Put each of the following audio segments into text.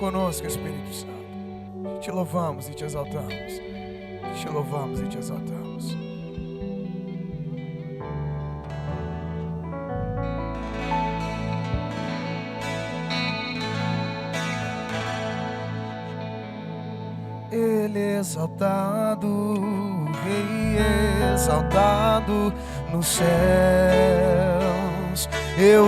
conosco, Espírito Santo. Te louvamos e te exaltamos. Te louvamos e te exaltamos. Ele é exaltado, o Rei é exaltado nos céus. Eu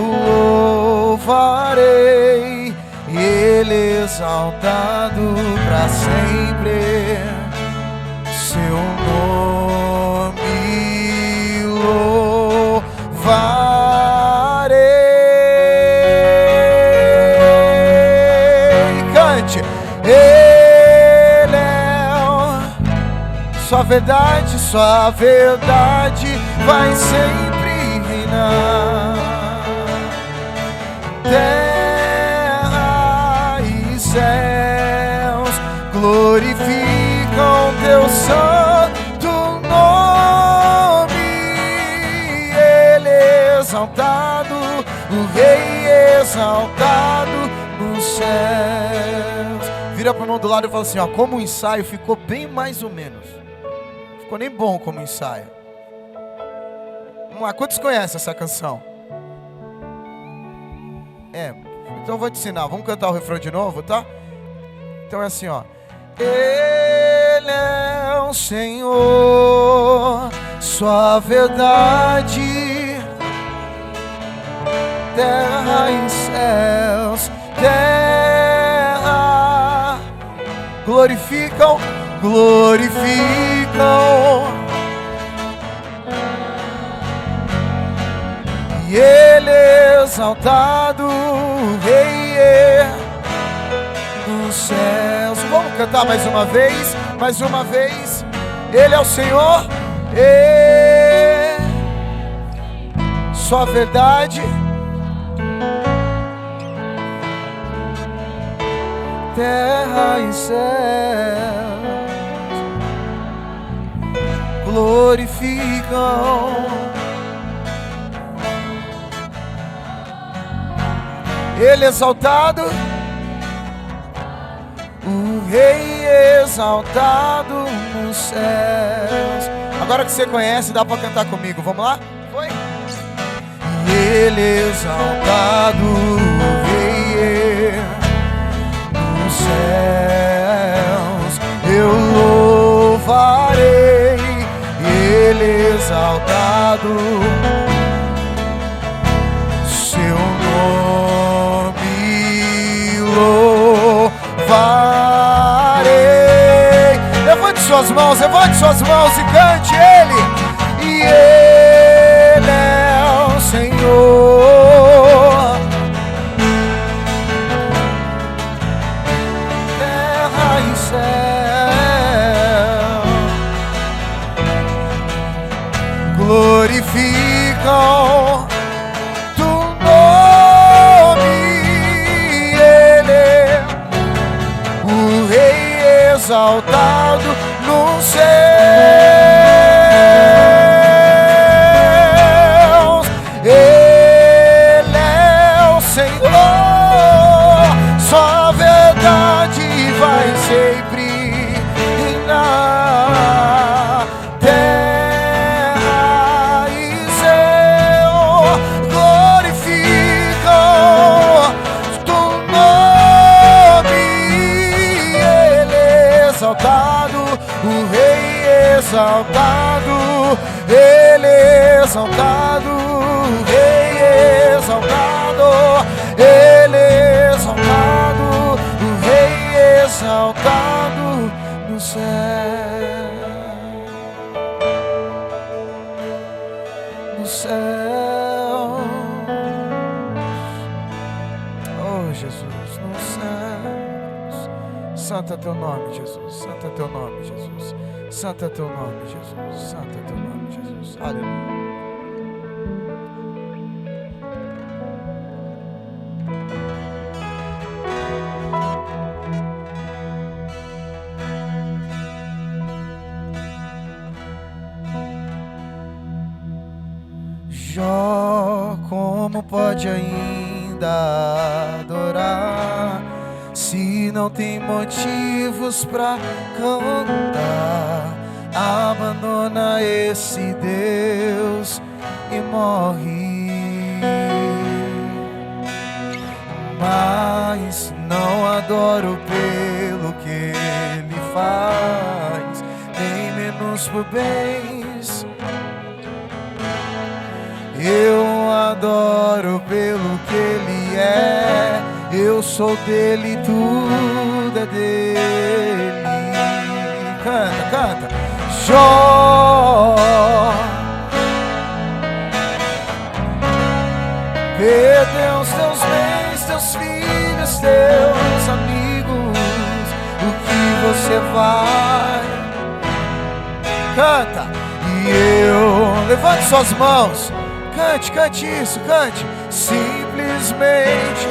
louvarei, Ele é exaltado para sempre. Seu nome louvarei. Cante. Sua verdade vai sempre reinar. Terra e céus glorificam teu santo nome. Ele é exaltado, o Rei é exaltado nos céus. Vira para o irmão do lado e fala assim, ó, como o ensaio ficou bem mais ou menos. Ficou nem bom como ensaio. Vamos lá, quantos conhecem essa canção? Então eu vou te ensinar. Vamos cantar o refrão de novo, tá? Então é assim, ó. Ele é o Senhor, sua verdade, terra e céus, terra, glorificam. E Ele é exaltado, o Rei é dos céus. Vamos cantar mais uma vez, Ele é o Senhor, sua verdade, terra e céus glorificam. Ele exaltado, o Rei exaltado nos céus. Agora que você conhece, dá para cantar comigo, vamos lá? Foi? Ele exaltado, o Rei nos céus, eu louvarei. Ele exaltado, seu nome louvarei. Levante suas mãos e cante Ele. E Ele é o Senhor, terra e céu glorificam tu nome. Ele, o Rei exaltado nos céus. Ele é o Senhor, sua verdade vai sempre reinar. Terra e céu glorificam tu nome. Ele é exaltado, o Rei exaltado, Ele exaltado, o Rei exaltado, Ele exaltado, o Rei exaltado no céu, no céu. Oh Jesus, nos céus. Santo é teu nome, Jesus. Santo é teu nome, Jesus. Santo é teu nome, Jesus. Santo é teu nome, Jesus. Aleluia. Jó, como pode ainda adorar, se Se não tem motivos pra cantar, abandona esse Deus e morre. Mas não adoro pelo que Ele faz, nem menos por bens. Eu adoro pelo que Ele é. Eu sou dele, tudo é dele. Canta, canta. Jó perdeu os teus bens, teus filhos, teus amigos. O que você vai? Canta. E eu, levante suas mãos. Cante, cante isso, cante. Simplesmente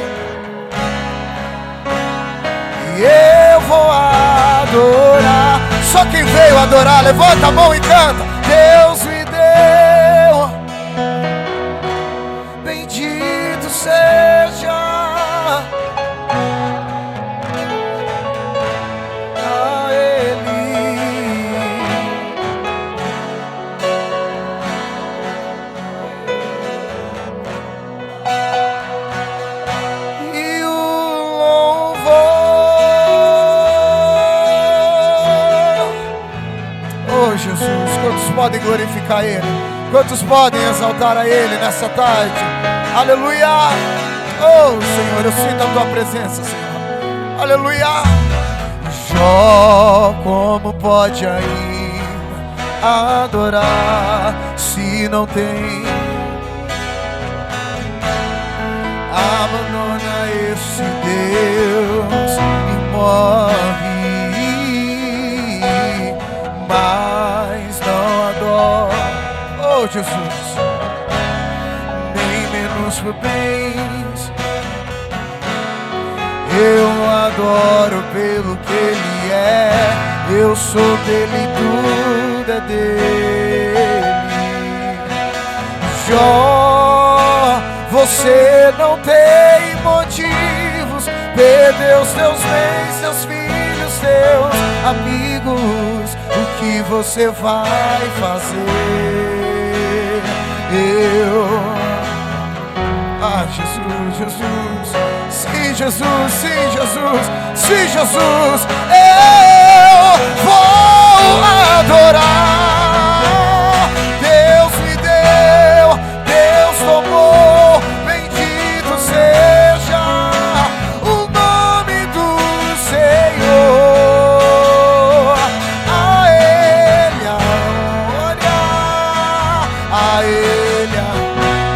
eu vou adorar. Só quem veio adorar, levanta a mão e canta. Deus me deu, bendito seja a Ele. E o louvor. Oh Jesus, quantos podem glorificar Ele? Quantos podem exaltar a Ele nessa tarde? Aleluia! Oh Senhor, eu sinto a Tua presença, Senhor. Aleluia! Jó, como pode ainda adorar se não tem? Abandona esse Deus e morre. Mas não adoro, oh Jesus, nem menos por bens. Eu adoro pelo que Ele é. Eu sou dele, tudo é dele. Jó, você não tem motivos. Perdeu os teus bens, teus filhos, teus amigos. O que você vai fazer? Jesus, Jesus. Sim, Jesus, sim, Jesus. Sim, Jesus. Eu vou adorar. Deus me deu, Deus tomou. Bendito seja o nome do Senhor. A Ele a glória, a Ele a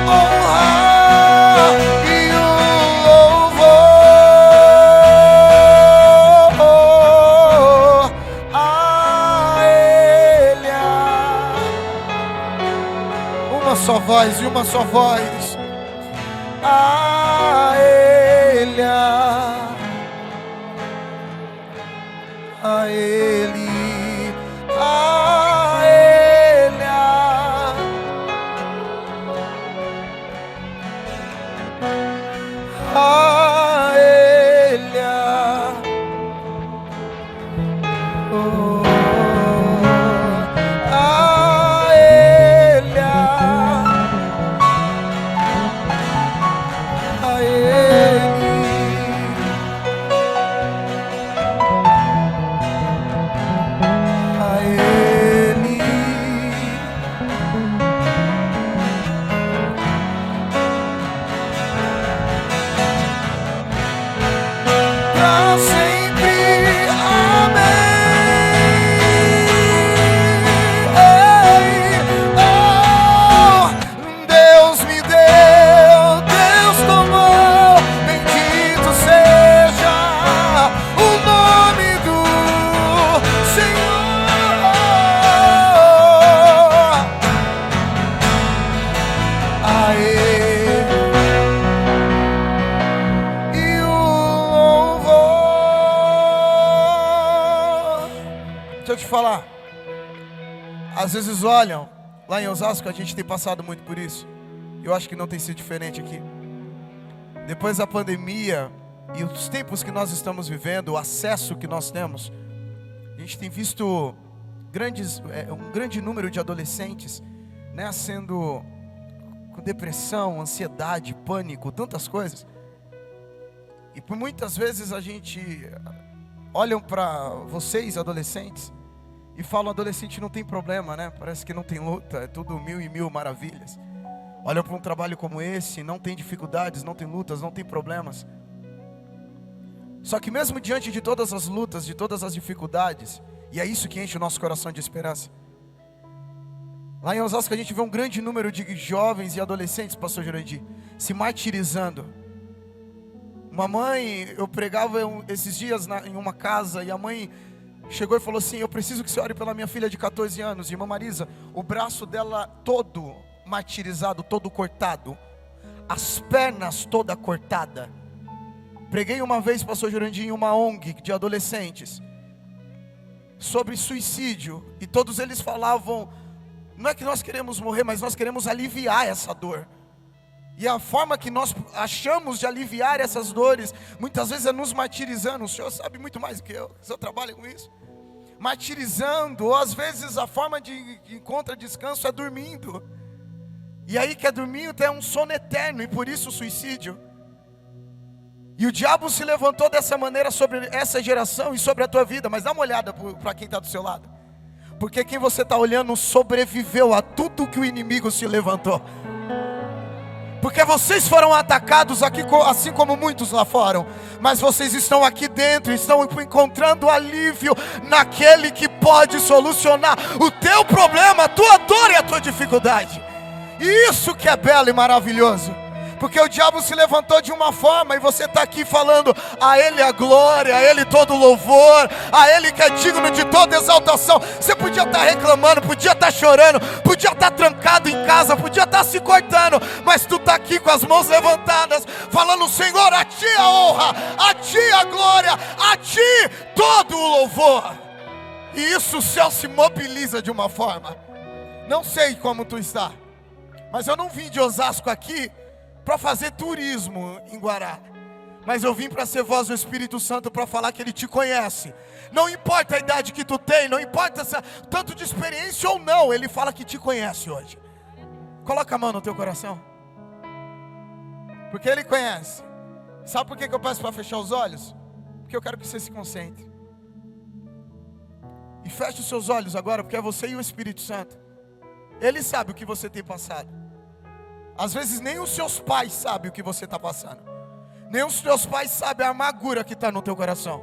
honra e o louvor. A Ele uma só voz e uma só voz. A Ele a Ele, a Ele, a Ele, oh, a Ele, a Ele. Deixa eu te falar, às vezes olham, lá em Osasco a gente tem passado muito por isso. Eu acho que não tem sido diferente aqui. Depois da pandemia, E os tempos que nós estamos vivendo, o acesso que nós temos, a gente tem visto um grande número de adolescentes, né, sendo com depressão, ansiedade, pânico, tantas coisas. E por muitas vezes a gente olham para vocês adolescentes e falam: adolescente não tem problema, né? Parece que não tem luta, é tudo mil e mil maravilhas. Olham para um trabalho como esse, não tem dificuldades, não tem lutas, não tem problemas. Só que mesmo diante de todas as lutas, de todas as dificuldades, e é isso que enche o nosso coração de esperança. Lá em Osasco a gente vê um grande número de jovens e adolescentes, pastor Jurandir, se martirizando. Uma mãe, eu pregava esses dias em uma casa, e a mãe chegou e falou assim: eu preciso que você ore pela minha filha de 14 anos, irmã Marisa. O braço dela todo martirizado, todo cortado, as pernas toda cortada. Preguei uma vez, pastor Jurandir, em uma ONG de adolescentes, sobre suicídio, e todos eles falavam: não é que nós queremos morrer, mas nós queremos aliviar essa dor. E a forma que nós achamos de aliviar essas dores, muitas vezes é nos martirizando. O senhor sabe muito mais do que eu, o senhor trabalha com isso. Martirizando, ou às vezes a forma de encontrar descanso é dormindo. E aí quer dormir até um sono eterno, e por isso o suicídio. E o diabo se levantou dessa maneira sobre essa geração e sobre a tua vida. Mas dá uma olhada para quem está do seu lado, porque quem você está olhando sobreviveu a tudo que o inimigo se levantou. Porque vocês foram atacados aqui, assim como muitos lá foram. Mas vocês estão aqui dentro, estão encontrando alívio naquele que pode solucionar o teu problema, a tua dor e a tua dificuldade. E isso que é belo e maravilhoso. Porque o diabo se levantou de uma forma, e você está aqui falando: a Ele a glória, a Ele todo louvor, a Ele que é digno de toda exaltação. Você podia estar reclamando, podia estar chorando, podia estar trancado em casa, podia estar se cortando, mas tu está aqui com as mãos levantadas, falando: Senhor, a Ti a honra, a Ti a glória, a Ti todo o louvor. E isso o céu se mobiliza de uma forma. Não sei como tu está, mas eu não vim de Osasco aqui para fazer turismo em Guará, mas eu vim para ser voz do Espírito Santo, para falar que Ele te conhece. Não importa a idade que tu tem, não importa tanto de experiência ou não, Ele fala que te conhece hoje. Coloca a mão no teu coração, porque Ele conhece. Sabe por que eu peço para fechar os olhos? Porque eu quero que você se concentre. E feche os seus olhos agora, porque é você e o Espírito Santo. Ele sabe o que você tem passado. Às vezes nem os seus pais sabem o que você está passando. Nem os seus pais sabem a amargura que está no teu coração.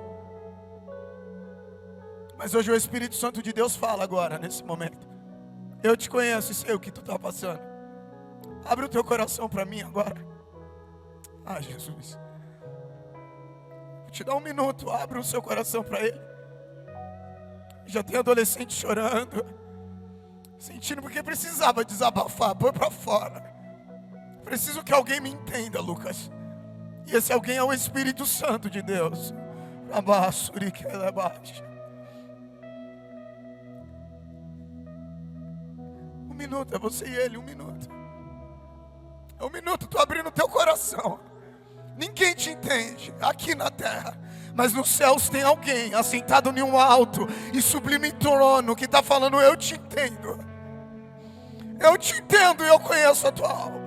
Mas hoje o Espírito Santo de Deus fala agora, nesse momento: eu te conheço e sei o que tu está passando. Abre o teu coração para mim agora. Ah, Jesus, vou te dar um minuto. Abre o seu coração para Ele. Já tem adolescente chorando, sentindo porque precisava desabafar. Põe para fora. Preciso que alguém me entenda, Lucas. E esse alguém é o Espírito Santo de Deus. Um minuto, é você e Ele, um minuto. É um minuto, estou abrindo o teu coração. Ninguém te entende aqui na terra, mas nos céus tem alguém assentado em um alto e sublime trono que está falando: eu te entendo. Eu te entendo e eu conheço a tua alma.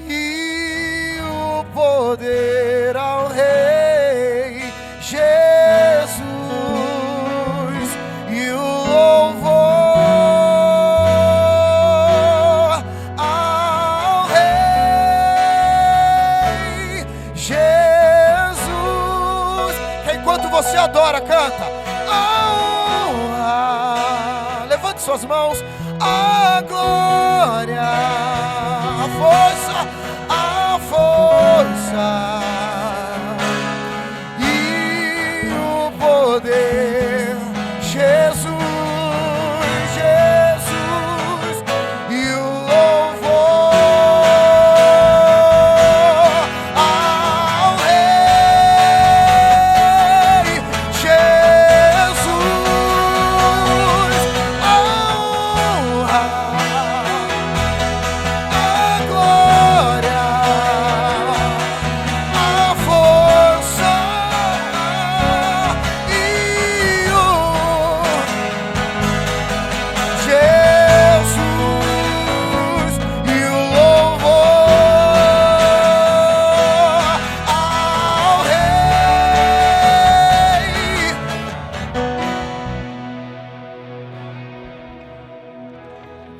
E o poder ao Rei Jesus, e o louvor ao Rei Jesus. Enquanto você adora, canta: levante suas mãos. A glória, a força, e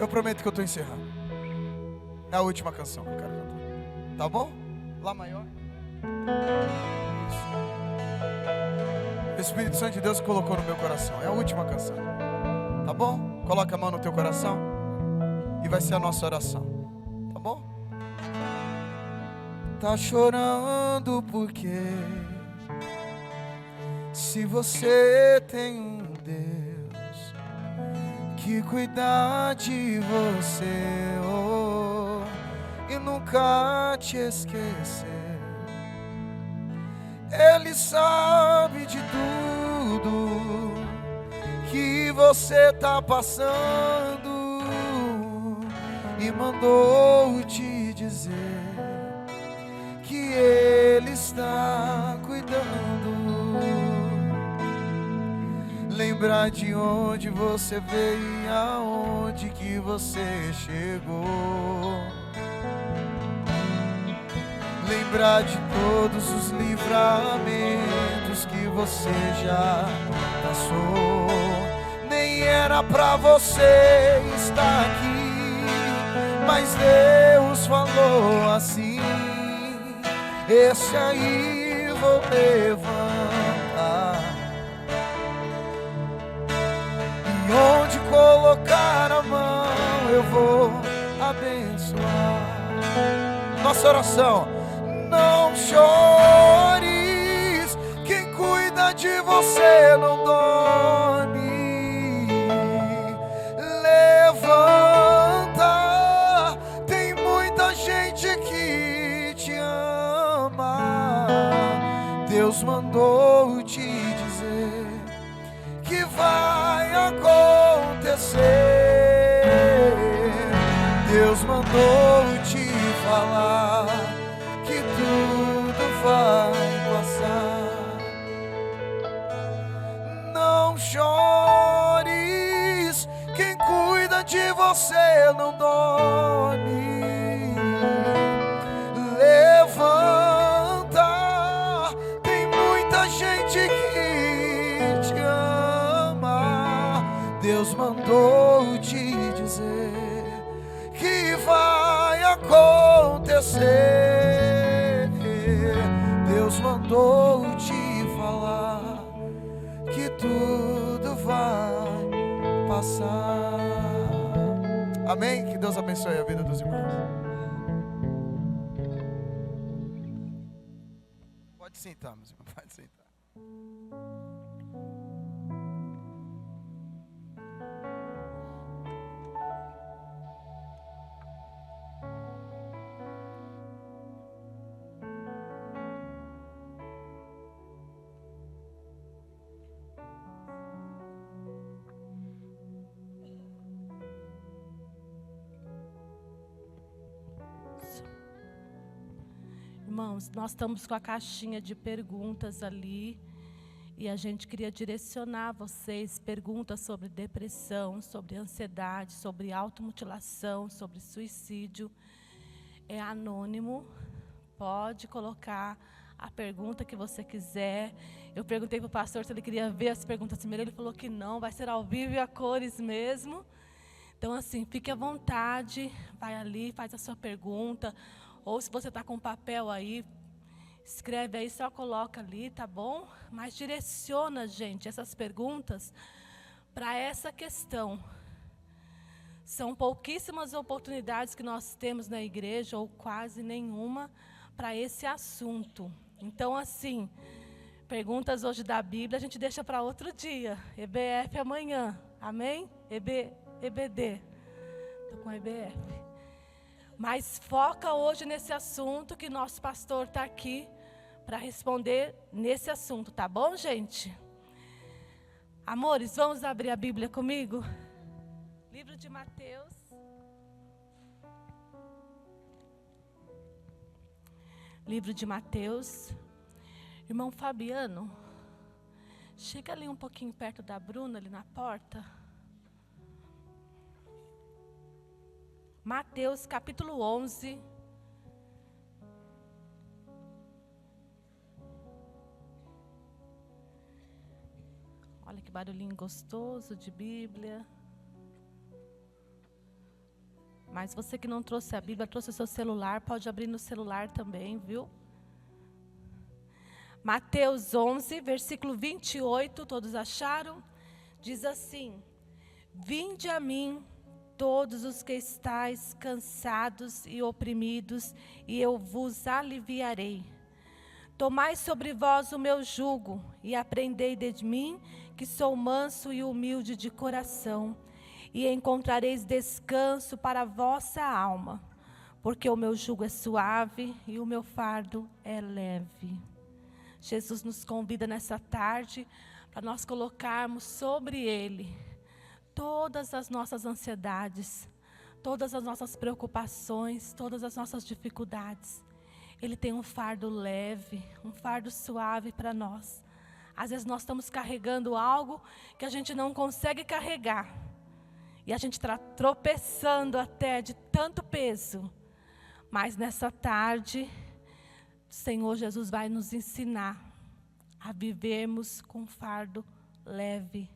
Eu prometo que eu estou encerrando. É a última canção que eu quero cantar. Tá bom? Lá maior. Isso. O Espírito Santo de Deus colocou no meu coração. É a última canção. Tá bom? Coloca a mão no teu coração. E vai ser a nossa oração. Tá bom? Tá chorando porque se você tem um Deus que cuida de você, oh, e nunca te esquecer, Ele sabe de tudo que você tá passando e mandou te dizer que Ele está cuidando. Lembrar de onde você veio e aonde que você chegou. Lembrar de todos os livramentos que você já passou. Nem era pra você estar aqui, mas Deus falou assim: esse aí vou levantar, e onde colocar a mão eu vou abençoar. Nossa oração: não chores, quem cuida de você não dorme. Levanta, tem muita gente que te ama. Deus mandou te dizer que vai acontecer. Deus mandou te falar que tudo vai passar. Não chores, quem cuida de você não dorme. Levanta, tem muita gente que te ama. Deus mandou te dizer que vai acontecer. Deus mandou te falar que tudo vai passar. Amém? Que Deus abençoe a vida dos irmãos. Pode sentar, meus irmãos, pode sentar. Irmãos, nós estamos com a caixinha de perguntas ali e a gente queria direcionar vocês perguntas sobre depressão, sobre ansiedade, sobre automutilação, sobre suicídio. É anônimo, pode colocar a pergunta que você quiser. Eu perguntei para o pastor se ele queria ver as perguntas primeiro, ele falou que não, vai ser ao vivo e a cores mesmo. Então assim, fique à vontade, vai ali, faz a sua pergunta. Ou se você está com papel aí, escreve aí, só coloca ali, tá bom? Mas direciona, gente, essas perguntas para essa questão. São pouquíssimas oportunidades que nós temos na igreja, ou quase nenhuma, para esse assunto. Então, assim, perguntas hoje da Bíblia a gente deixa para outro dia. EBF amanhã, amém? EBD, estou com EBF. Mas foca hoje nesse assunto que nosso pastor está aqui para responder nesse assunto, tá bom, gente? Amores, vamos abrir a Bíblia comigo? Livro de Mateus. Livro de Mateus. Irmão Fabiano, chega ali um pouquinho perto da Bruna, ali na porta. Mateus capítulo 11. Olha que barulhinho gostoso de Bíblia. Mas você que não trouxe a Bíblia, trouxe o seu celular, pode abrir no celular também, viu? Mateus 11, versículo 28, todos acharam? Diz assim: Vinde a mim, todos os que estáis cansados e oprimidos, e eu vos aliviarei. Tomai sobre vós o meu jugo, e aprendei de mim, que sou manso e humilde de coração, e encontrareis descanso para a vossa alma, porque o meu jugo é suave e o meu fardo é leve. Jesus nos convida nessa tarde para nós colocarmos sobre Ele todas as nossas ansiedades, todas as nossas preocupações, todas as nossas dificuldades. Ele tem um fardo leve, um fardo suave para nós. Às vezes nós estamos carregando algo que a gente não consegue carregar. E a gente está tropeçando até de tanto peso. Mas nessa tarde, o Senhor Jesus vai nos ensinar a vivermos com fardo leve,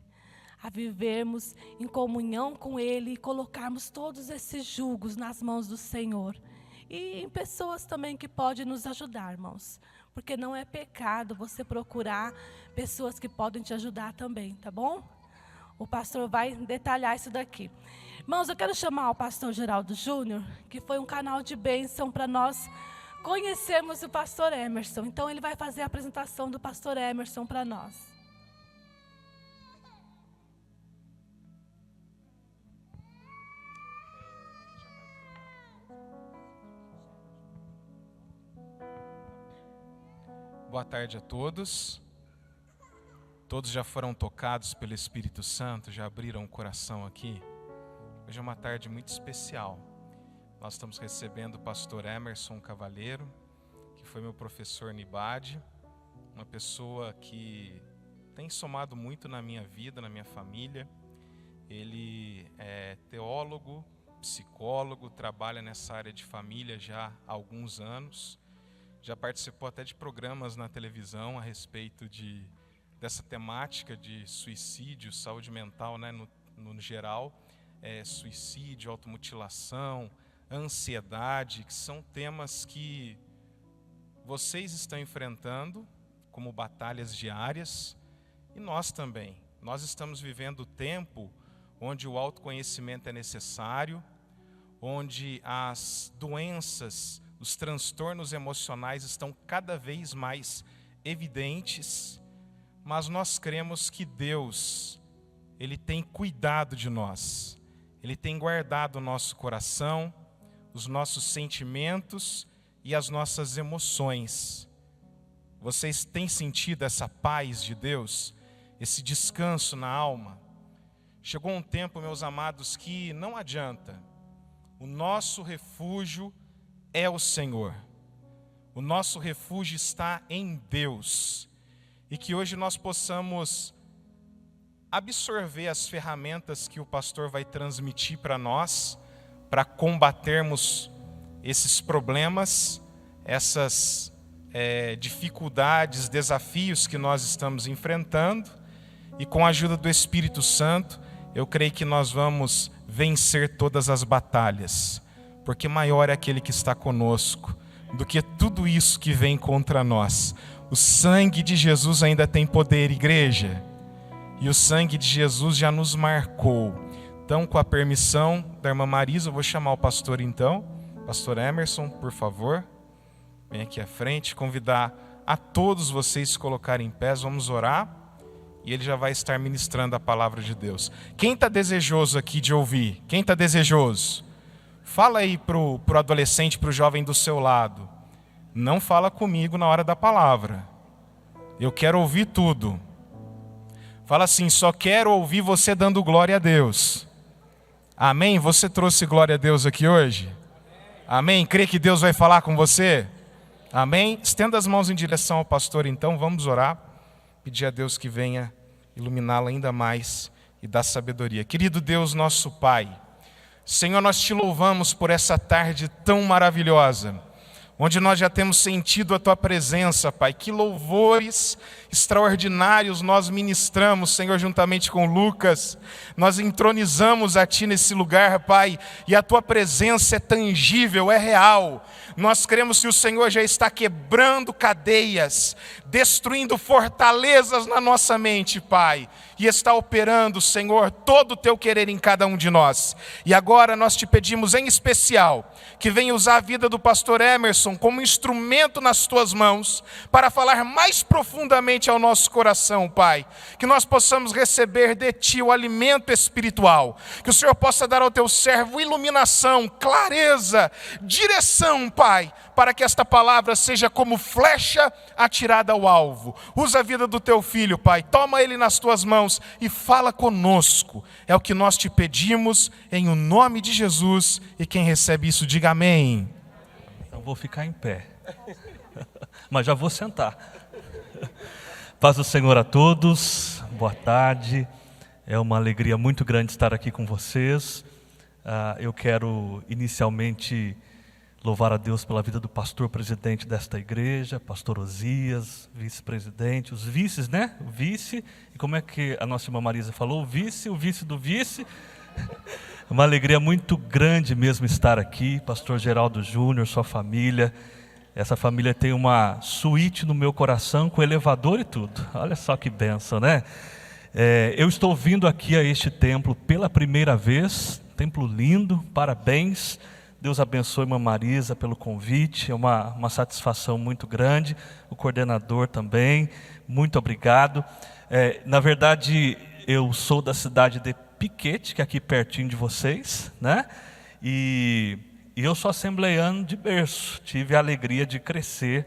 a vivermos em comunhão com Ele e colocarmos todos esses julgos nas mãos do Senhor. E em pessoas também que podem nos ajudar, irmãos. Porque não é pecado você procurar pessoas que podem te ajudar também, tá bom? O pastor vai detalhar isso daqui. Irmãos, eu quero chamar o pastor Geraldo Júnior, que foi um canal de bênção para nós conhecermos o pastor Emerson. Então ele vai fazer a apresentação do pastor Emerson para nós. Boa tarde a todos. Todos já foram tocados pelo Espírito Santo, já abriram o coração aqui. Hoje é uma tarde muito especial. Nós estamos recebendo o pastor Emerson Cavalheiro, que foi meu professor Nibade, uma pessoa que tem somado muito na minha vida, na minha família. Ele é teólogo, psicólogo, trabalha nessa área de família já há alguns anos. Já participou até de programas na televisão a respeito dessa temática de suicídio, saúde mental, né, no geral, suicídio, automutilação, ansiedade, que são temas que vocês estão enfrentando como batalhas diárias, e nós também. Nós estamos vivendo o tempo onde o autoconhecimento é necessário, onde as doenças, os transtornos emocionais estão cada vez mais evidentes, mas nós cremos que Deus, Ele tem cuidado de nós, Ele tem guardado o nosso coração, os nossos sentimentos e as nossas emoções. Vocês têm sentido essa paz de Deus, esse descanso na alma? Chegou um tempo, meus amados, que não adianta. O nosso refúgio é o Senhor. O nosso refúgio está em Deus. E que hoje nós possamos absorver as ferramentas que o pastor vai transmitir para nós, para combatermos esses problemas, essas dificuldades, desafios que nós estamos enfrentando. E com a ajuda do Espírito Santo, eu creio que nós vamos vencer todas as batalhas. Porque maior é aquele que está conosco do que tudo isso que vem contra nós. O sangue de Jesus ainda tem poder, igreja. E o sangue de Jesus já nos marcou. Então, com a permissão da irmã Marisa, eu vou chamar o pastor então. Pastor Emerson, por favor. Vem aqui à frente, convidar a todos vocês se colocarem em pé, vamos orar. E ele já vai estar ministrando a palavra de Deus. Quem está desejoso aqui de ouvir? Quem está desejoso? Fala aí para o adolescente, para o jovem do seu lado. Não fala comigo na hora da palavra. Eu quero ouvir tudo. Fala assim, só quero ouvir você dando glória a Deus. Amém? Você trouxe glória a Deus aqui hoje? Amém? Crê que Deus vai falar com você? Amém? Estenda as mãos em direção ao pastor então, vamos orar. Pedir a Deus que venha iluminá-lo ainda mais e dar sabedoria. Querido Deus, nosso Pai, Senhor, nós te louvamos por essa tarde tão maravilhosa. onde nós já temos sentido a Tua presença, Pai. Que louvores extraordinários nós ministramos, Senhor, juntamente com Lucas. Nós entronizamos a Ti nesse lugar, Pai, e a Tua presença é tangível, é real. Nós cremos que o Senhor já está quebrando cadeias, destruindo fortalezas na nossa mente, Pai, e está operando, Senhor, todo o Teu querer em cada um de nós. E agora nós Te pedimos em especial que venha usar a vida do pastor Emerson como instrumento nas Tuas mãos para falar mais profundamente ao nosso coração, Pai. Que nós possamos receber de Ti o alimento espiritual. Que o Senhor possa dar ao Teu servo iluminação, clareza, direção, Pai, para que esta palavra seja como flecha atirada ao alvo. Usa a vida do Teu filho, Pai. Toma ele nas Tuas mãos e fala conosco. É o que nós Te pedimos em o nome de Jesus. E quem recebe isso, diga amém. Eu vou ficar em pé, mas já vou sentar. Paz do Senhor a todos, boa tarde. É uma alegria muito grande estar aqui com vocês. Eu quero inicialmente louvar a Deus pela vida do pastor presidente desta igreja, pastor Osias, vice-presidente, os vices, né? O vice, e como é que a nossa irmã Marisa falou? O vice do vice. É uma alegria muito grande mesmo estar aqui, pastor Geraldo Júnior, sua família. Essa família tem uma suíte no meu coração com elevador e tudo. Olha só que bênção, né? Eu estou vindo aqui a este templo pela primeira vez, templo lindo, parabéns. Deus abençoe a irmã Marisa pelo convite, é uma satisfação muito grande. O coordenador também, muito obrigado. Na verdade, eu sou da cidade de Piquete, que é aqui pertinho de vocês, né? E eu sou assembleiano de berço. Tive a alegria de crescer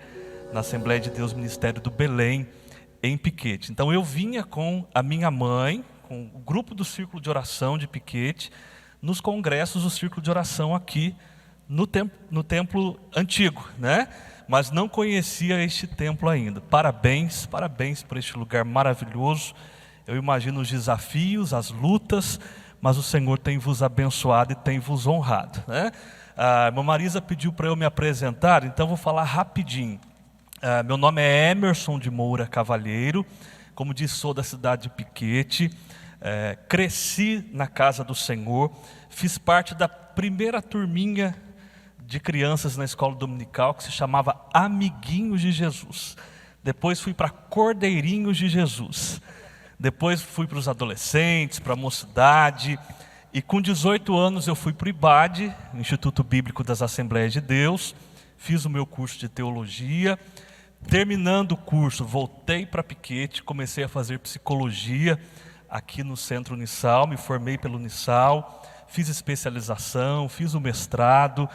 na Assembleia de Deus Ministério do Belém, em Piquete. Então eu vinha com a minha mãe, com o grupo do Círculo de Oração de Piquete, nos congressos do Círculo de Oração aqui no templo antigo, né? Mas não conhecia este templo ainda. Parabéns por este lugar maravilhoso. Eu imagino os desafios, as lutas, mas o Senhor tem vos abençoado e tem vos honrado, né? A irmã Marisa pediu para eu me apresentar, então vou falar rapidinho. Meu nome é Emerson de Moura Cavalheiro, como disse, sou da cidade de Piquete, cresci na casa do Senhor, fiz parte da primeira turminha de crianças na escola dominical que se chamava Amiguinhos de Jesus. Depois fui para Cordeirinhos de Jesus. Depois fui para os adolescentes, para a mocidade, e com 18 anos eu fui para o IBAD, Instituto Bíblico das Assembleias de Deus, fiz o meu curso de teologia. Terminando o curso, voltei para Piquete, comecei a fazer psicologia aqui no Centro Unisal, me formei pelo Unisal, fiz especialização, fiz o mestrado,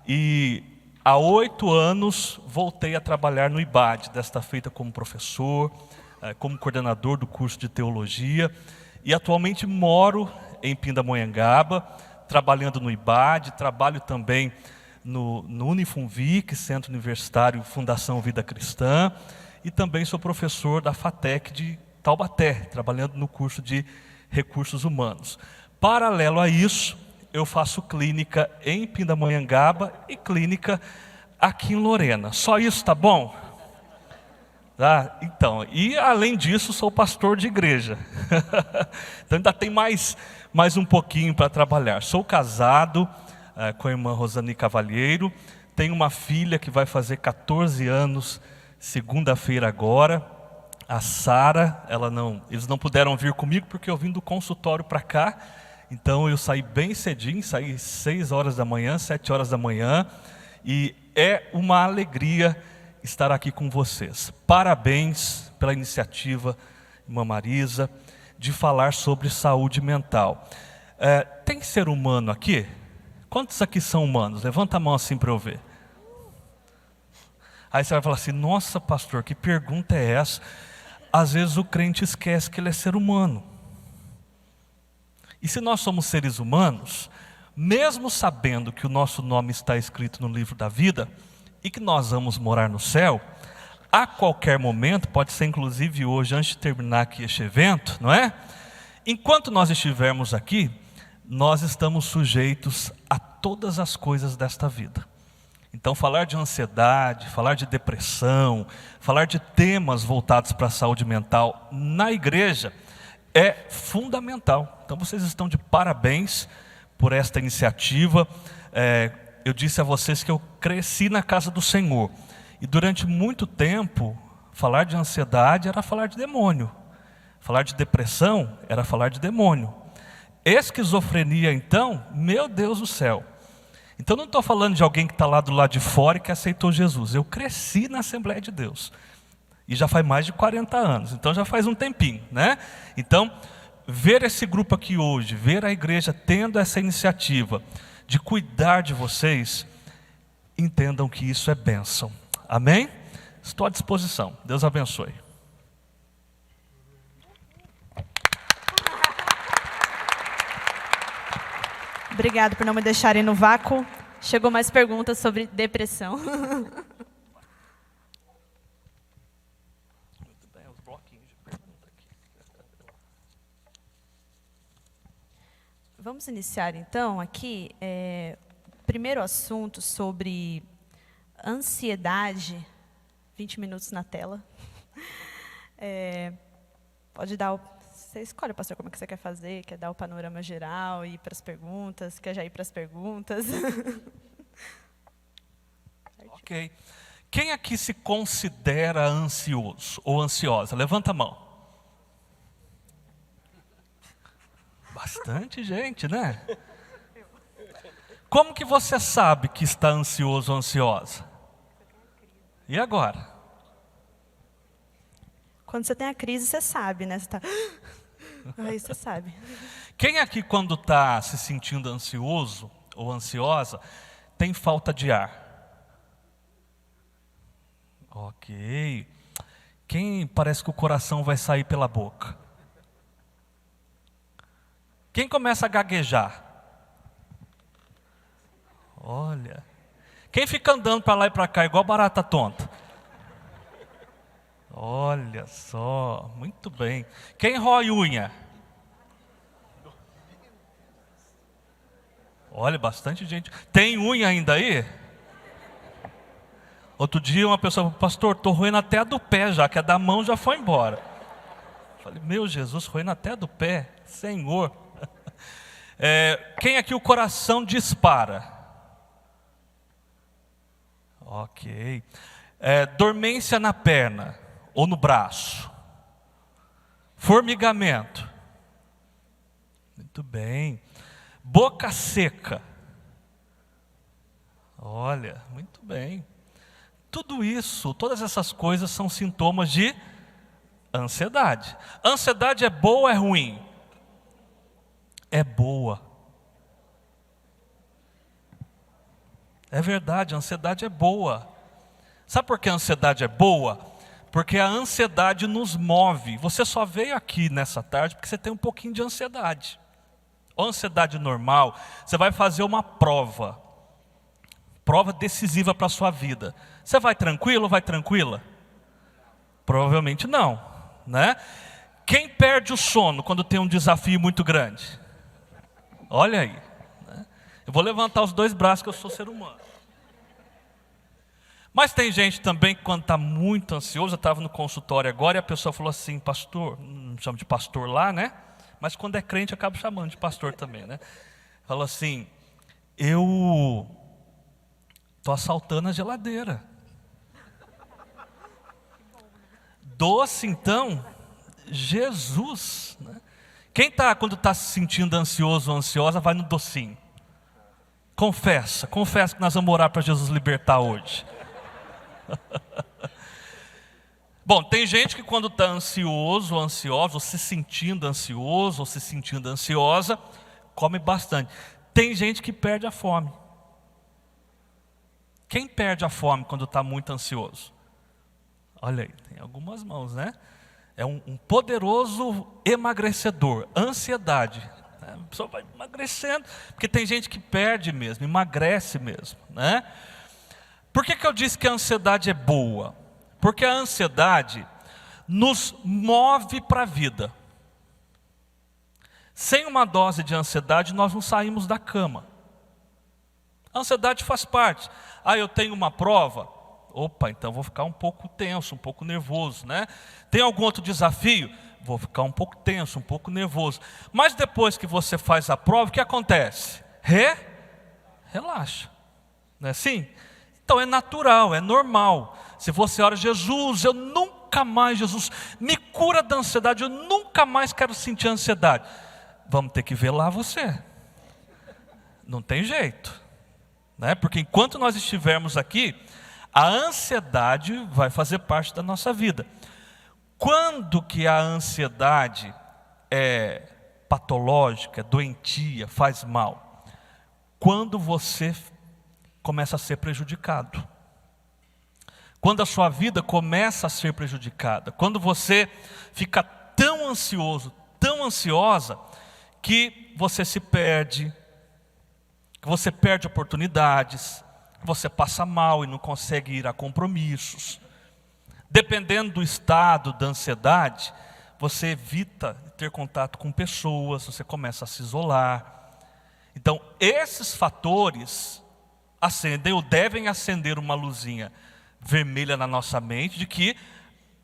e há 8 anos voltei a trabalhar no IBAD, desta feita como professor, como coordenador do curso de teologia, e atualmente moro em Pindamonhangaba, trabalhando no IBAD, trabalho também no Unifunvic, Centro Universitário Fundação Vida Cristã, e também sou professor da FATEC de Taubaté, trabalhando no curso de Recursos Humanos. Paralelo a isso, eu faço clínica em Pindamonhangaba e clínica aqui em Lorena. Só isso, tá bom? Então, e além disso, sou pastor de igreja. Então ainda tem mais um pouquinho para trabalhar. Sou casado com a irmã Rosane Cavalheiro, tenho uma filha que vai fazer 14 anos, segunda-feira agora, a Sara. Eles não puderam vir comigo porque eu vim do consultório para cá, então eu saí bem cedinho, saí 6 horas da manhã, 7 horas da manhã, e é uma alegria estar aqui com vocês. Parabéns pela iniciativa, irmã Marisa, de falar sobre saúde mental. Tem ser humano aqui? Quantos aqui são humanos? Levanta a mão assim para eu ver. Aí você vai falar assim, nossa pastor, que pergunta é essa? Às vezes o crente esquece que ele é ser humano. E se nós somos seres humanos, mesmo sabendo que o nosso nome está escrito no livro da vida, e que nós vamos morar no céu, a qualquer momento, pode ser inclusive hoje, antes de terminar aqui este evento, não é? Enquanto nós estivermos aqui, nós estamos sujeitos a todas as coisas desta vida. Então, falar de ansiedade, falar de depressão, falar de temas voltados para a saúde mental na igreja é fundamental. Então, vocês estão de parabéns por esta iniciativa. Eu disse a vocês que eu cresci na casa do Senhor. E durante muito tempo, falar de ansiedade era falar de demônio. Falar de depressão era falar de demônio. Esquizofrenia, então, meu Deus do céu. Então, não estou falando de alguém que está lá do lado de fora e que aceitou Jesus. Eu cresci na Assembleia de Deus. E já faz mais de 40 anos. Então, já faz um tempinho, né? Então, ver esse grupo aqui hoje, ver a igreja tendo essa iniciativa de cuidar de vocês, entendam que isso é bênção. Amém? Estou à disposição. Deus abençoe. Obrigado por não me deixarem no vácuo. Chegou mais perguntas sobre depressão. Vamos iniciar então aqui. Primeiro assunto sobre ansiedade. 20 minutos na tela. Pode dar Você escolhe, pastor, como é que você quer fazer. Quer dar o panorama geral, ir para as perguntas? Quer já ir para as perguntas? Ok. Quem aqui se considera ansioso ou ansiosa? Levanta a mão. Bastante gente, né? Como que você sabe que está ansioso ou ansiosa? E agora? Quando você tem a crise, você sabe, né? Você tá... Aí você sabe. Quem aqui, quando está se sentindo ansioso ou ansiosa, tem falta de ar? Ok. Quem parece que o coração vai sair pela boca? Quem começa a gaguejar? Olha. Quem fica andando para lá e para cá igual barata tonta? Olha só, muito bem. Quem rói unha? Olha, bastante gente. Tem unha ainda aí? Outro dia uma pessoa falou, pastor, estou roendo até a do pé já, que a da mão já foi embora. Falei, meu Jesus, roendo até a do pé, Senhor. Quem aqui o coração dispara? Ok. Dormência na perna ou no braço? Formigamento. Muito bem. Boca seca. Olha, muito bem. Tudo isso, todas essas coisas são sintomas de ansiedade. Ansiedade é boa ou é ruim? É boa. É verdade, a ansiedade é boa. Sabe por que a ansiedade é boa? Porque a ansiedade nos move. Você só veio aqui nessa tarde porque você tem um pouquinho de ansiedade. A ansiedade normal, você vai fazer uma prova. Prova decisiva para a sua vida. Você vai tranquilo ou vai tranquila? Provavelmente não, né? Quem perde o sono quando tem um desafio muito grande? Olha aí. Né? Eu vou levantar os dois braços que eu sou ser humano. Mas tem gente também que quando está muito ansioso, eu estava no consultório agora e a pessoa falou assim, pastor, não chamo de pastor lá, né? Mas quando é crente eu acabo chamando de pastor também, né? Falou assim, eu estou assaltando a geladeira. Doce então, Jesus, né? Quem quando está se sentindo ansioso ou ansiosa, vai no docinho. Confessa que nós vamos orar para Jesus libertar hoje. Bom, tem gente que quando está ansioso ou ansiosa, ou se sentindo ansioso ou se sentindo ansiosa, come bastante. Tem gente que perde a fome. Quem perde a fome quando está muito ansioso? Olha aí, tem algumas mãos, né? É um poderoso emagrecedor, ansiedade. A pessoa vai emagrecendo, porque tem gente que perde mesmo, emagrece mesmo, né? Por que eu disse que a ansiedade é boa? Porque a ansiedade nos move para a vida. Sem uma dose de ansiedade, nós não saímos da cama. A ansiedade faz parte. Eu tenho uma prova. Opa, então vou ficar um pouco tenso, um pouco nervoso, né? Tem algum outro desafio? Vou ficar um pouco tenso, um pouco nervoso. Mas depois que você faz a prova, o que acontece? Relaxa. Não é assim? Então é natural, é normal. Se você ora, Jesus, eu nunca mais, Jesus, me cura da ansiedade, eu nunca mais quero sentir ansiedade. Vamos ter que velar você. Não tem jeito, né? Porque enquanto nós estivermos aqui, a ansiedade vai fazer parte da nossa vida. Quando que a ansiedade é patológica, doentia, faz mal? Quando você começa a ser prejudicado. Quando a sua vida começa a ser prejudicada. Quando você fica tão ansioso, tão ansiosa, que você se perde, que você perde oportunidades, que você passa mal e não consegue ir a compromissos. Dependendo do estado da ansiedade, você evita ter contato com pessoas, você começa a se isolar. Então, esses fatores acendem ou devem acender uma luzinha vermelha na nossa mente de que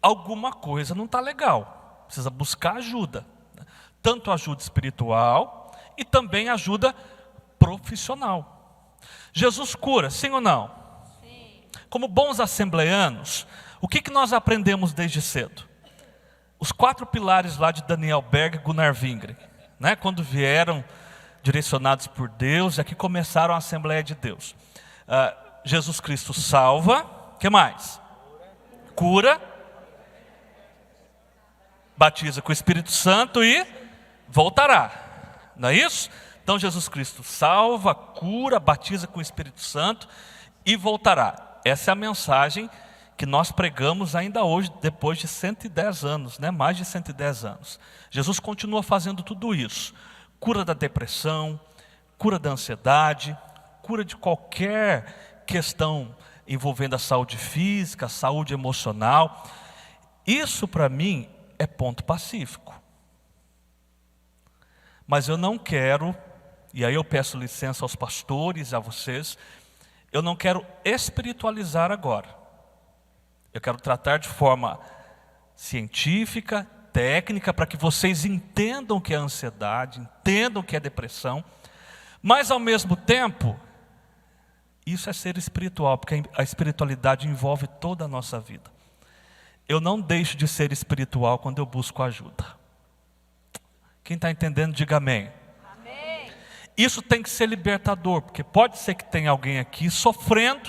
alguma coisa não está legal. Precisa buscar ajuda. Tanto ajuda espiritual e também ajuda profissional. Jesus cura, sim ou não? Sim. Como bons assembleanos, o que nós aprendemos desde cedo? Os 4 pilares lá de Daniel Berg e Gunnar Wingren, né? Quando vieram direcionados por Deus, é que começaram a Assembleia de Deus. Jesus Cristo salva, o que mais? Cura, batiza com o Espírito Santo e voltará, não é isso? Então Jesus Cristo salva, cura, batiza com o Espírito Santo e voltará. Essa é a mensagem que nós pregamos ainda hoje, depois de 110 anos, né? Mais de 110 anos. Jesus continua fazendo tudo isso. Cura da depressão, cura da ansiedade, cura de qualquer questão envolvendo a saúde física, a saúde emocional. Isso para mim é ponto pacífico. Mas eu não quero, e aí eu peço licença aos pastores, a vocês, eu não quero espiritualizar agora. Eu quero tratar de forma científica, técnica, para que vocês entendam o que é ansiedade, entendam o que é depressão, mas ao mesmo tempo, isso é ser espiritual, porque a espiritualidade envolve toda a nossa vida. Eu não deixo de ser espiritual quando eu busco ajuda. Quem está entendendo, diga amém. Amém. Isso tem que ser libertador, porque pode ser que tenha alguém aqui sofrendo,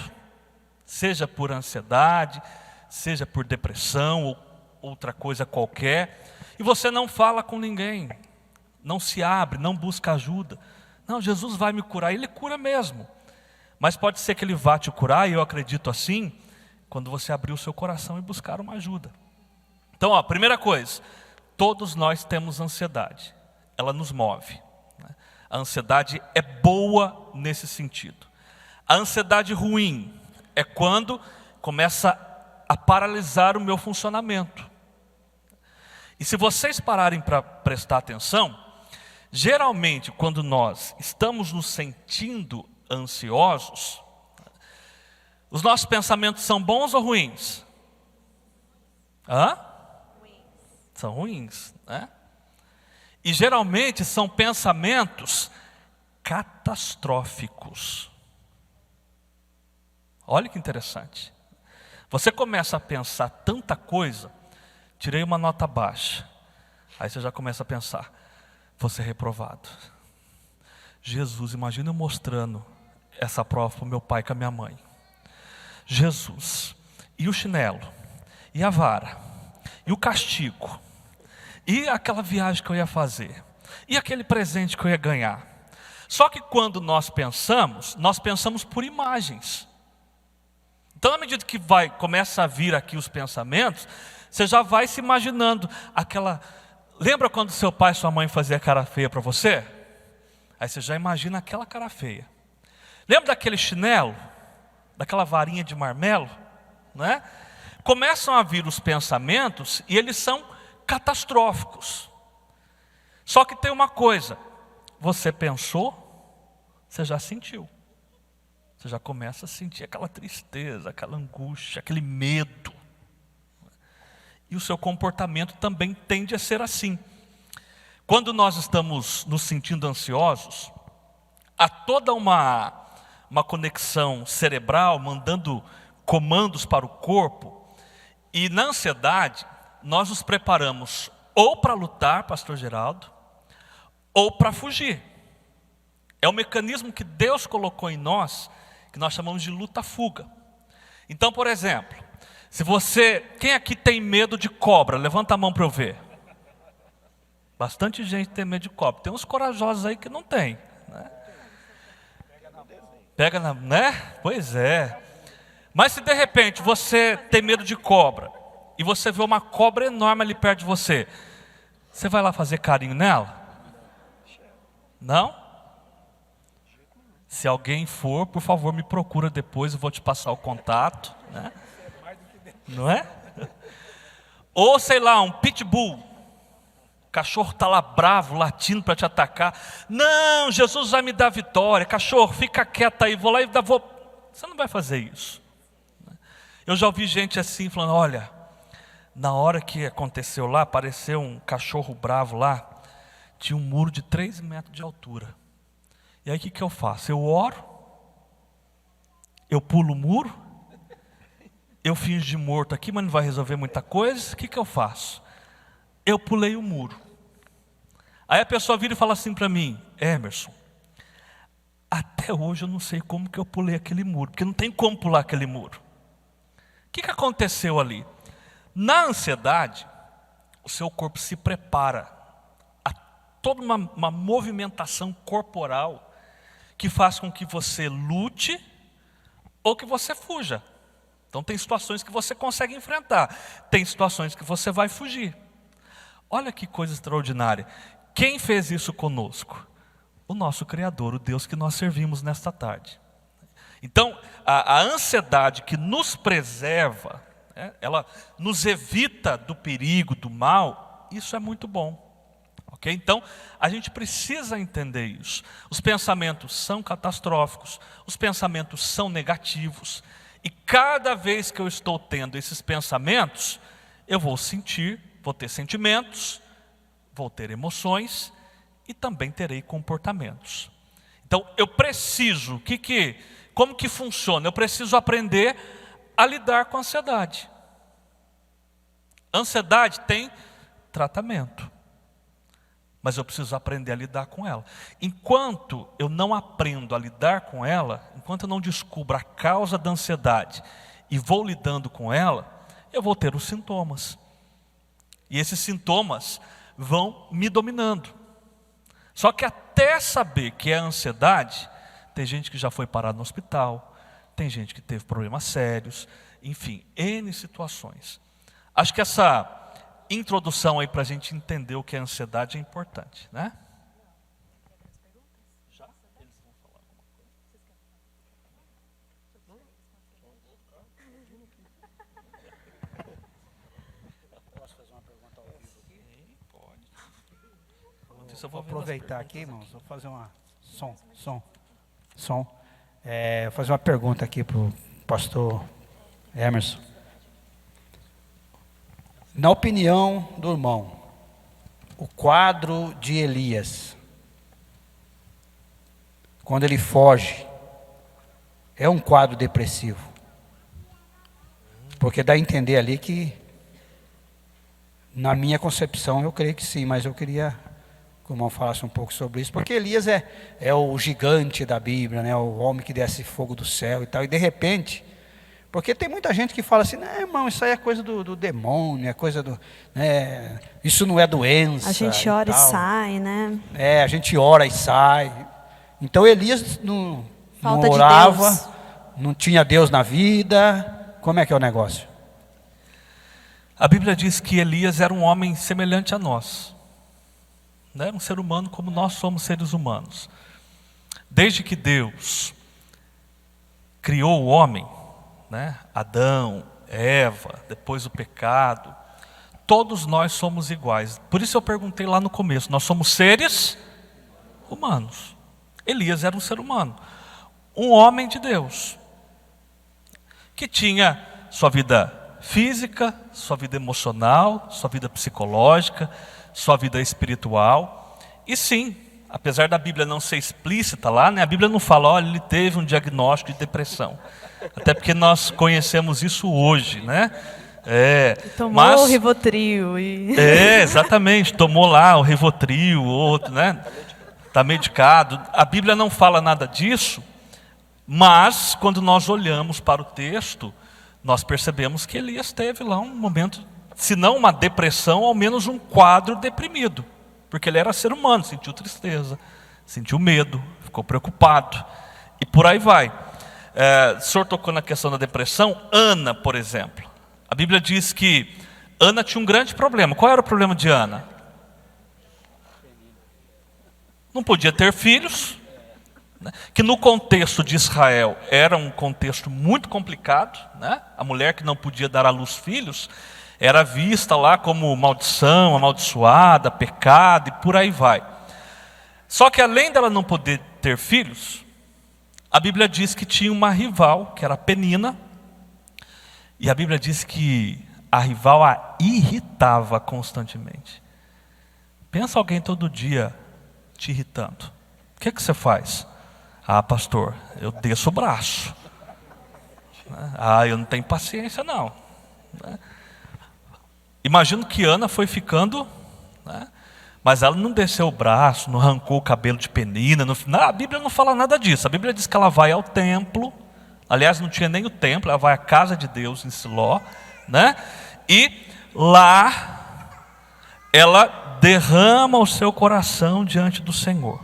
seja por ansiedade, seja por depressão ou outra coisa qualquer, e você não fala com ninguém, não se abre, não busca ajuda. Não, Jesus vai me curar, Ele cura mesmo. Mas pode ser que Ele vá te curar, e eu acredito assim, quando você abrir o seu coração e buscar uma ajuda. Então, primeira coisa, todos nós temos ansiedade, ela nos move. A ansiedade é boa nesse sentido. A ansiedade ruim é quando começa a paralisar o meu funcionamento. E se vocês pararem para prestar atenção, geralmente quando nós estamos nos sentindo ansiosos, os nossos pensamentos são bons ou ruins? São ruins, né? E geralmente são pensamentos catastróficos. Olha que interessante. Você começa a pensar tanta coisa, tirei uma nota baixa. Aí você já começa a pensar, vou ser reprovado. Jesus, imagina eu mostrando essa prova para o meu pai e com a minha mãe. Jesus, e o chinelo, e a vara, e o castigo, e aquela viagem que eu ia fazer, e aquele presente que eu ia ganhar. Só que quando nós pensamos por imagens. Então, à medida que começa a vir aqui os pensamentos, você já vai se imaginando aquela... Lembra quando seu pai e sua mãe faziam cara feia para você? Aí você já imagina aquela cara feia. Lembra daquele chinelo? Daquela varinha de marmelo? Né? Começam a vir os pensamentos e eles são catastróficos. Só que tem uma coisa, você pensou, você já sentiu. você já começa a sentir aquela tristeza, aquela angústia, aquele medo. E o seu comportamento também tende a ser assim. Quando nós estamos nos sentindo ansiosos, há toda uma conexão cerebral mandando comandos para o corpo. E na ansiedade, nós nos preparamos ou para lutar, pastor Geraldo, ou para fugir. É o mecanismo que Deus colocou em nós, que nós chamamos de luta-fuga. Então, por exemplo, se você... Quem aqui tem medo de cobra? Levanta a mão para eu ver. Bastante gente tem medo de cobra. Tem uns corajosos aí que não tem, né? Pega na... né? Pois é. Mas se de repente você tem medo de cobra, e você vê uma cobra enorme ali perto de você, você vai lá fazer carinho nela? Não? Se alguém for, por favor, me procura depois, eu vou te passar o contato, né? Não é? Ou sei lá, um pitbull. O cachorro está lá bravo, latindo para te atacar. Não, Jesus vai me dar vitória. Cachorro, fica quieto aí, vou lá e vou... Você não vai fazer isso. Eu já ouvi gente assim falando, olha, na hora que aconteceu lá, apareceu um cachorro bravo lá, tinha um muro de 3 metros de altura. E aí o que eu faço? Eu oro, eu pulo o muro, eu finjo de morto aqui, mas não vai resolver muita coisa. O que eu faço? Eu pulei o muro. Aí a pessoa vira e fala assim para mim, Emerson, até hoje eu não sei como que eu pulei aquele muro, porque não tem como pular aquele muro. O que aconteceu ali? Na ansiedade, o seu corpo se prepara a toda uma movimentação corporal que faz com que você lute ou que você fuja. Então tem situações que você consegue enfrentar, tem situações que você vai fugir. Olha que coisa extraordinária. Quem fez isso conosco? O nosso Criador, o Deus que nós servimos nesta tarde. Então, a ansiedade que nos preserva, né, ela nos evita do perigo, do mal, isso é muito bom. Okay? Então, a gente precisa entender isso. Os pensamentos são catastróficos, os pensamentos são negativos, e cada vez que eu estou tendo esses pensamentos, eu vou sentir, vou ter sentimentos, vou ter emoções, e também terei comportamentos. Então, eu preciso, como que funciona? Eu preciso aprender a lidar com a ansiedade. Ansiedade tem tratamento, mas eu preciso aprender a lidar com ela. Enquanto eu não aprendo a lidar com ela, enquanto eu não descubro a causa da ansiedade e vou lidando com ela, eu vou ter os sintomas. E esses sintomas vão me dominando. Só que até saber que é ansiedade, tem gente que já foi parar no hospital, tem gente que teve problemas sérios, enfim, N situações. Acho que essa introdução aí para a gente entender o que é ansiedade é importante, né? Já? Eles vão falar alguma coisa? Posso fazer uma pergunta ao vivo aqui? Pode. Eu vou aproveitar aqui, irmãos, vou fazer uma... Som. Vou fazer uma pergunta aqui para o pastor Emerson. Na opinião do irmão, o quadro de Elias, quando ele foge, é um quadro depressivo. Porque dá a entender ali que, na minha concepção, eu creio que sim, mas eu queria que o irmão falasse um pouco sobre isso, porque Elias é o gigante da Bíblia, né? O homem que desce fogo do céu e tal, e de repente... Porque tem muita gente que fala assim, não, irmão, isso aí é coisa do demônio, é coisa do... Né, isso não é doença. A gente ora e sai, né? A gente ora e sai. Então Elias não Falta de orava, Deus. não tinha Deus na vida. Como é que é o negócio? A Bíblia diz que Elias era um homem semelhante a nós. Né? Um ser humano como nós somos seres humanos. Desde que Deus criou o homem, né? Adão, Eva, depois o pecado, todos nós somos iguais. Por isso eu perguntei lá no começo, nós somos seres humanos. Elias era um ser humano. um homem de Deus, que tinha sua vida física, sua vida emocional, sua vida psicológica, sua vida espiritual. E sim, apesar da Bíblia não ser explícita lá, né, a Bíblia não fala, olha, ele teve um diagnóstico de depressão. Até porque nós conhecemos isso hoje, né? Tomou o Rivotril. Exatamente, tomou lá o Rivotril, outro, né? Está medicado. A Bíblia não fala nada disso, mas quando nós olhamos para o texto, nós percebemos que Elias teve lá um momento, se não uma depressão, ao menos um quadro deprimido. Porque ele era ser humano, sentiu tristeza, sentiu medo, ficou preocupado, e por aí vai. O senhor tocou na questão da depressão. Ana, por exemplo, a Bíblia diz que Ana tinha um grande problema. Qual era o problema de Ana? Não podia ter filhos, né? Que no contexto de Israel era um contexto muito complicado, né? A mulher que não podia dar à luz filhos era vista lá como maldição, amaldiçoada, pecado e por aí vai. Só que além dela não poder ter filhos, a Bíblia diz que tinha uma rival, que era Penina, e a Bíblia diz que a rival a irritava constantemente. Pensa alguém todo dia te irritando. O que você faz? Ah, pastor, eu desço o braço. Ah, eu não tenho paciência não. Imagino que Ana foi ficando, mas ela não desceu o braço, não arrancou o cabelo de Penina. A Bíblia não fala nada disso. A Bíblia diz que ela vai ao templo. Aliás, não tinha nem o templo, ela vai à casa de Deus em Siló, né? E lá ela derrama o seu coração diante do Senhor.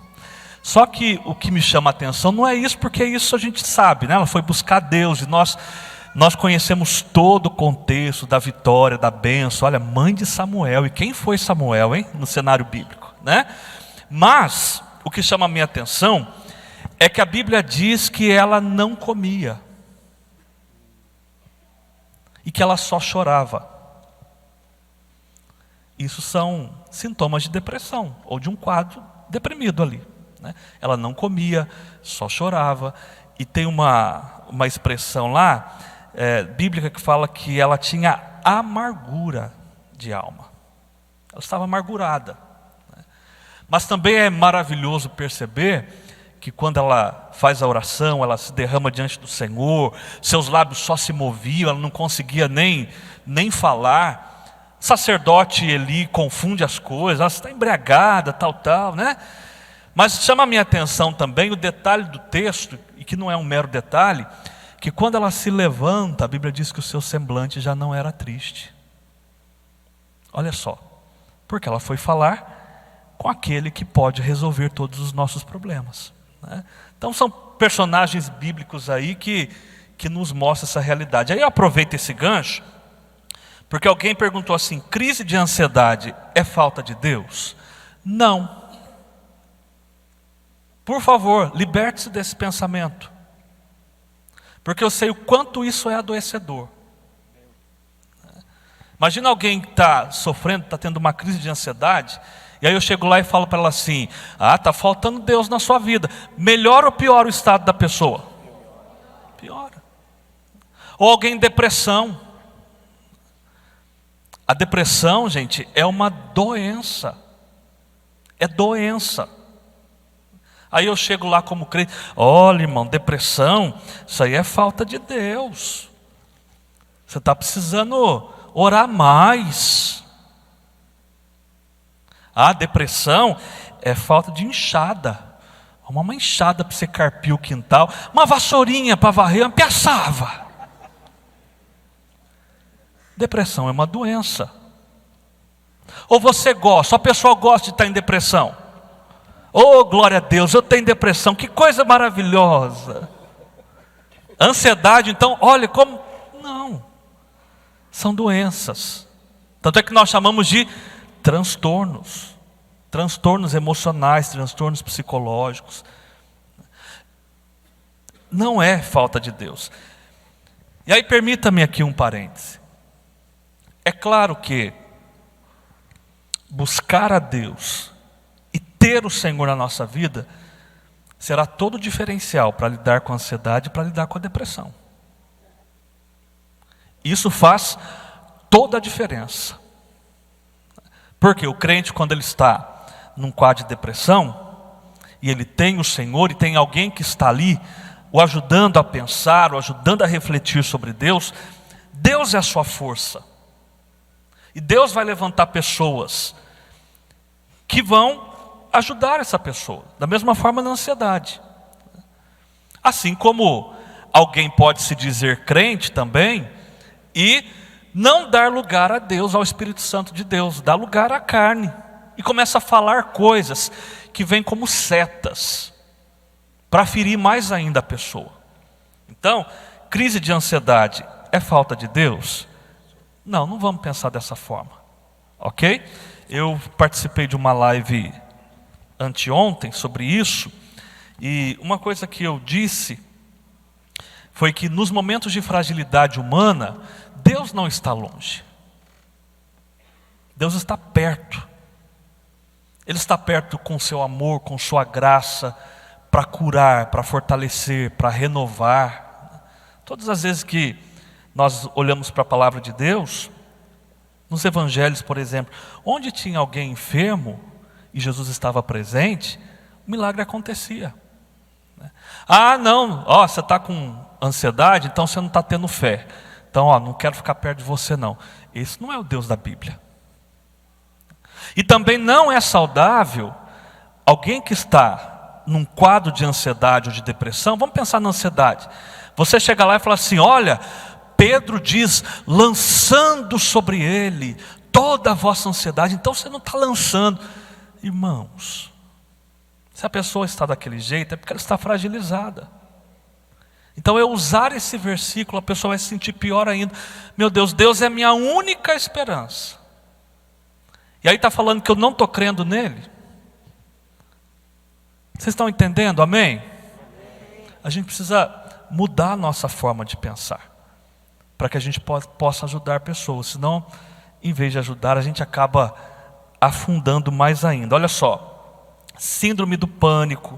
Só que o que me chama a atenção não é isso, porque isso a gente sabe, né? Ela foi buscar Deus, e nós conhecemos todo o contexto da vitória, da bênção. Olha, mãe de Samuel. E quem foi Samuel, hein? No cenário bíblico, né? Mas o que chama a minha atenção é que a Bíblia diz que ela não comia e que ela só chorava. Isso são sintomas de depressão ou de um quadro deprimido ali, né? Ela não comia, só chorava. E tem uma expressão lá bíblica que fala que ela tinha amargura de alma. Ela estava amargurada, né? Mas também é maravilhoso perceber que quando ela faz a oração, ela se derrama diante do Senhor, seus lábios só se moviam, ela não conseguia nem falar. O sacerdote Eli confunde as coisas, ela está embriagada, tal, né? Mas chama a minha atenção também o detalhe do texto, e que não é um mero detalhe, que quando ela se levanta, a Bíblia diz que o seu semblante já não era triste. Olha só, porque ela foi falar com aquele que pode resolver todos os nossos problemas, né? Então são personagens bíblicos aí que nos mostram essa realidade. Aí eu aproveito esse gancho, porque alguém perguntou assim: crise de ansiedade é falta de Deus? Não. Por favor, liberte-se desse pensamento, porque eu sei o quanto isso é adoecedor. Imagina alguém que está sofrendo, está tendo uma crise de ansiedade, e aí eu chego lá e falo para ela assim: está faltando Deus na sua vida. Melhora ou piora o estado da pessoa? Piora. Ou alguém em depressão. A depressão, gente, é uma doença. É doença. Aí eu chego lá como crente: olha, irmão, depressão, isso aí é falta de Deus. Você está precisando orar mais. A depressão é falta de enxada. Uma enxada para você carpir o quintal, uma vassourinha para varrer, uma piaçava. Depressão é uma doença. Ou você gosta, a pessoa gosta de estar em depressão. Oh, glória a Deus, eu tenho depressão, que coisa maravilhosa. Ansiedade, então, olha como... Não, são doenças. Tanto é que nós chamamos de transtornos. Transtornos emocionais, transtornos psicológicos. Não é falta de Deus. E aí permita-me aqui um parêntese. É claro que buscar a Deus e ter o Senhor na nossa vida será todo o diferencial para lidar com a ansiedade e para lidar com a depressão. Isso faz toda a diferença. Porque o crente, quando ele está num quadro de depressão, e ele tem o Senhor, e tem alguém que está ali, o ajudando a pensar, o ajudando a refletir sobre Deus, Deus é a sua força. E Deus vai levantar pessoas que vão ajudar essa pessoa. Da mesma forma na ansiedade. Assim como alguém pode se dizer crente também, e não dar lugar a Deus, ao Espírito Santo de Deus, dá lugar à carne, e começa a falar coisas que vêm como setas, para ferir mais ainda a pessoa. Então, crise de ansiedade é falta de Deus? Não, não vamos pensar dessa forma, ok? Eu participei de uma live anteontem sobre isso, e uma coisa que eu disse foi que nos momentos de fragilidade humana, Deus não está longe. Deus está perto. Ele está perto com seu amor, com sua graça, para curar, para fortalecer, para renovar. Todas as vezes que nós olhamos para a palavra de Deus, nos evangelhos, por exemplo, onde tinha alguém enfermo e Jesus estava presente, o milagre acontecia. Ah, não, você está com ansiedade, então você não está tendo fé. Então, não quero ficar perto de você não. Esse não é o Deus da Bíblia. E também não é saudável alguém que está num quadro de ansiedade ou de depressão. Vamos pensar na ansiedade. Você chega lá e fala assim: olha, Pedro diz, lançando sobre ele toda a vossa ansiedade. Então você não está lançando. Irmãos, se a pessoa está daquele jeito, é porque ela está fragilizada. Então eu usar esse versículo, a pessoa vai se sentir pior ainda. Meu Deus, Deus é a minha única esperança. E aí está falando que eu não estou crendo nele? Vocês estão entendendo? Amém? A gente precisa mudar a nossa forma de pensar, para que a gente possa ajudar pessoas. Senão, em vez de ajudar, a gente acaba afundando mais ainda. Olha só, síndrome do pânico,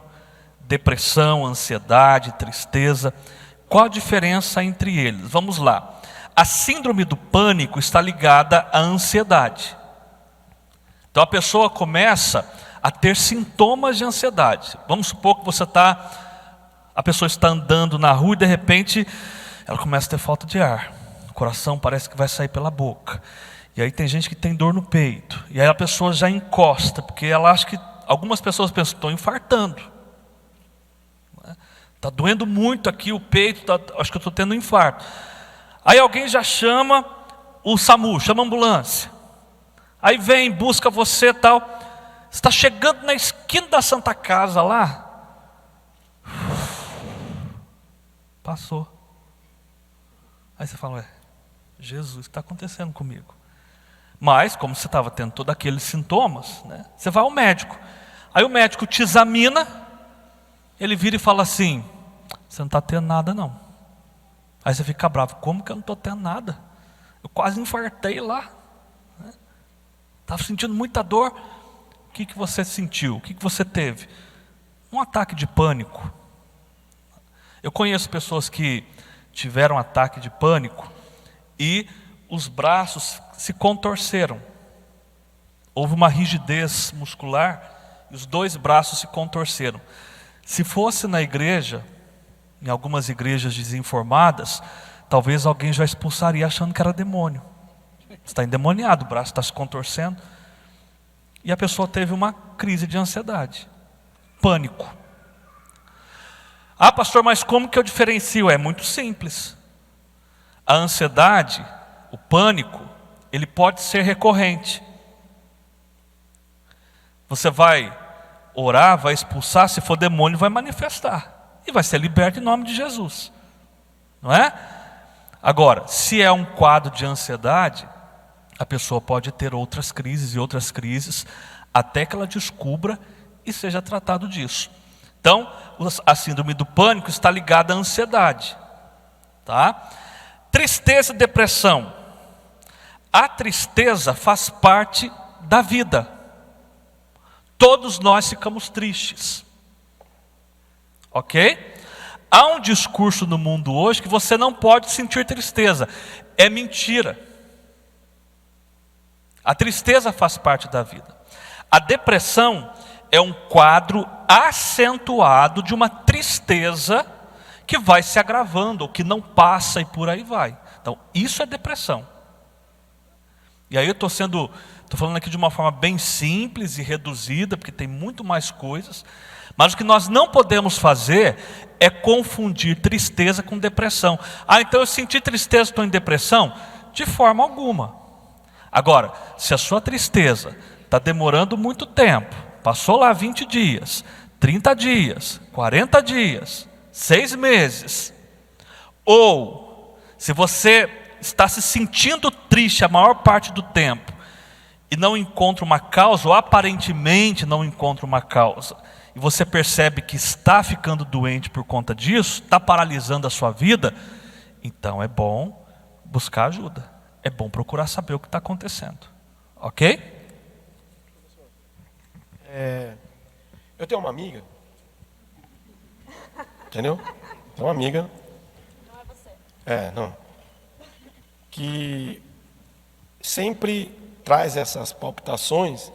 depressão, ansiedade, tristeza. Qual a diferença entre eles? Vamos lá. A síndrome do pânico está ligada à ansiedade. Então a pessoa começa a ter sintomas de ansiedade. Vamos supor que a pessoa está andando na rua e de repente ela começa a ter falta de ar. O coração parece que vai sair pela boca. E aí tem gente que tem dor no peito. E aí a pessoa já encosta, porque ela acha que, algumas pessoas pensam, estou infartando. Está doendo muito aqui o peito, acho que eu estou tendo um infarto. Aí alguém já chama o SAMU, chama a ambulância. Aí vem, busca você e tal. Você está chegando na esquina da Santa Casa lá. Passou. Aí você fala, Jesus, o que está acontecendo comigo? Mas, como você estava tendo todos aqueles sintomas, né, você vai ao médico. Aí o médico te examina, ele vira e fala assim, você não está tendo nada não. Aí você fica bravo, como que eu não estou tendo nada? Eu quase infartei lá. Estava sentindo muita dor. O que você sentiu? O que você teve? Um ataque de pânico. Eu conheço pessoas que tiveram ataque de pânico e os braços se contorceram. Houve uma rigidez muscular e os dois braços se contorceram. Se fosse na igreja, em algumas igrejas desinformadas, talvez alguém já expulsaria achando que era demônio. Está endemoniado, o braço está se contorcendo. E a pessoa teve uma crise de ansiedade, pânico. Ah, pastor, mas como que eu diferencio? É muito simples. A ansiedade, o pânico, ele pode ser recorrente. Você vai orar, vai expulsar, se for demônio vai manifestar. E vai ser liberto em nome de Jesus. Não é? Agora, se é um quadro de ansiedade, a pessoa pode ter outras crises, até que ela descubra e seja tratado disso. Então, a síndrome do pânico está ligada à ansiedade. Tá? Tristeza e depressão. A tristeza faz parte da vida. Todos nós ficamos tristes. Ok? Há um discurso no mundo hoje que você não pode sentir tristeza. É mentira. A tristeza faz parte da vida. A depressão é um quadro acentuado de uma tristeza que vai se agravando, ou que não passa e por aí vai. Então, isso é depressão. E aí eu estou falando aqui de uma forma bem simples e reduzida, porque tem muito mais coisas. Mas o que nós não podemos fazer é confundir tristeza com depressão. Ah, então eu senti tristeza, estou em depressão? De forma alguma. Agora, se a sua tristeza está demorando muito tempo, passou lá 20 dias, 30 dias, 40 dias, 6 meses, ou se você está se sentindo triste a maior parte do tempo e não encontra uma causa, ou aparentemente não encontra uma causa, e você percebe que está ficando doente por conta disso, está paralisando a sua vida, então é bom buscar ajuda. É bom procurar saber o que está acontecendo. Ok? Eu tenho uma amiga. Entendeu? Tem uma amiga. Não é você. Não. Que sempre traz essas palpitações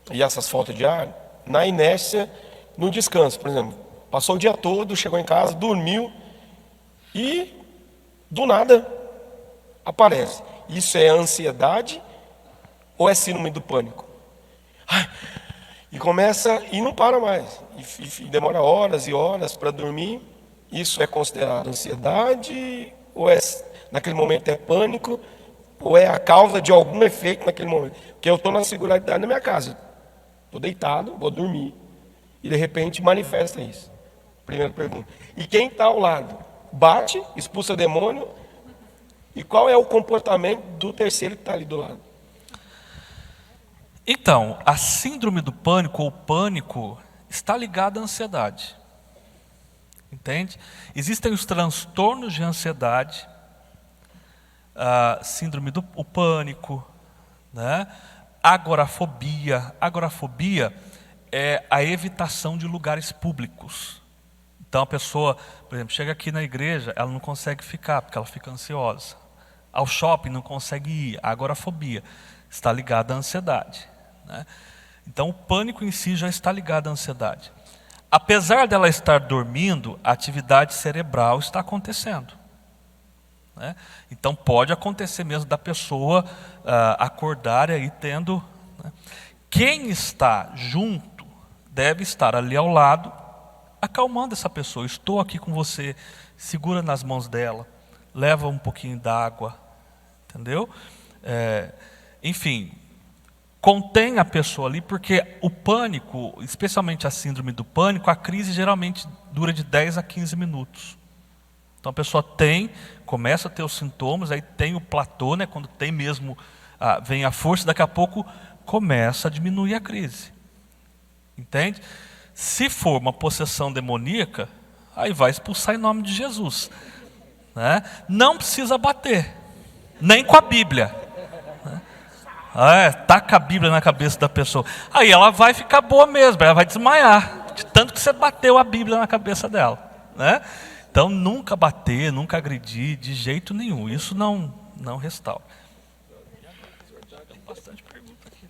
e essas faltas de ar na inércia, no descanso. Por exemplo, passou o dia todo, chegou em casa, dormiu e do nada aparece. Isso é ansiedade ou é síndrome do pânico? E começa e não para mais. E demora horas e horas para dormir. Isso é considerado ansiedade? Ou naquele momento é pânico? Ou é a causa de algum efeito naquele momento? Porque eu estou na seguridade da minha casa. Estou deitado, vou dormir. E de repente manifesta isso. Primeira pergunta. E quem está ao lado? Bate, expulsa demônio. E qual é o comportamento do terceiro que está ali do lado? Então, a síndrome do pânico ou pânico está ligada à ansiedade. Entende? Existem os transtornos de ansiedade, a síndrome do pânico, né? Agorafobia. Agorafobia é a evitação de lugares públicos. Então a pessoa, por exemplo, chega aqui na igreja, ela não consegue ficar, porque ela fica ansiosa. Ao shopping não consegue ir. A agorafobia está ligada à ansiedade, né? Então o pânico em si já está ligado à ansiedade. Apesar dela estar dormindo, a atividade cerebral está acontecendo, né? Então pode acontecer mesmo da pessoa acordar e aí tendo, né? Quem está junto deve estar ali ao lado, acalmando essa pessoa. Estou aqui com você, segura nas mãos dela, leva um pouquinho d'água, entendeu? Enfim, contém a pessoa ali, porque o pânico, especialmente a síndrome do pânico, a crise geralmente dura de 10 a 15 minutos. Então a pessoa começa a ter os sintomas, aí tem o platô, né, quando tem mesmo, vem a força, daqui a pouco começa a diminuir a crise. Entende? Se for uma possessão demoníaca, aí vai expulsar em nome de Jesus, né? Não precisa bater, nem com a Bíblia, né? Taca a Bíblia na cabeça da pessoa, aí ela vai ficar boa mesmo, ela vai desmaiar, de tanto que você bateu a Bíblia na cabeça dela, né? Então nunca bater, nunca agredir, de jeito nenhum, isso não restaura. Tem bastante pergunta aqui.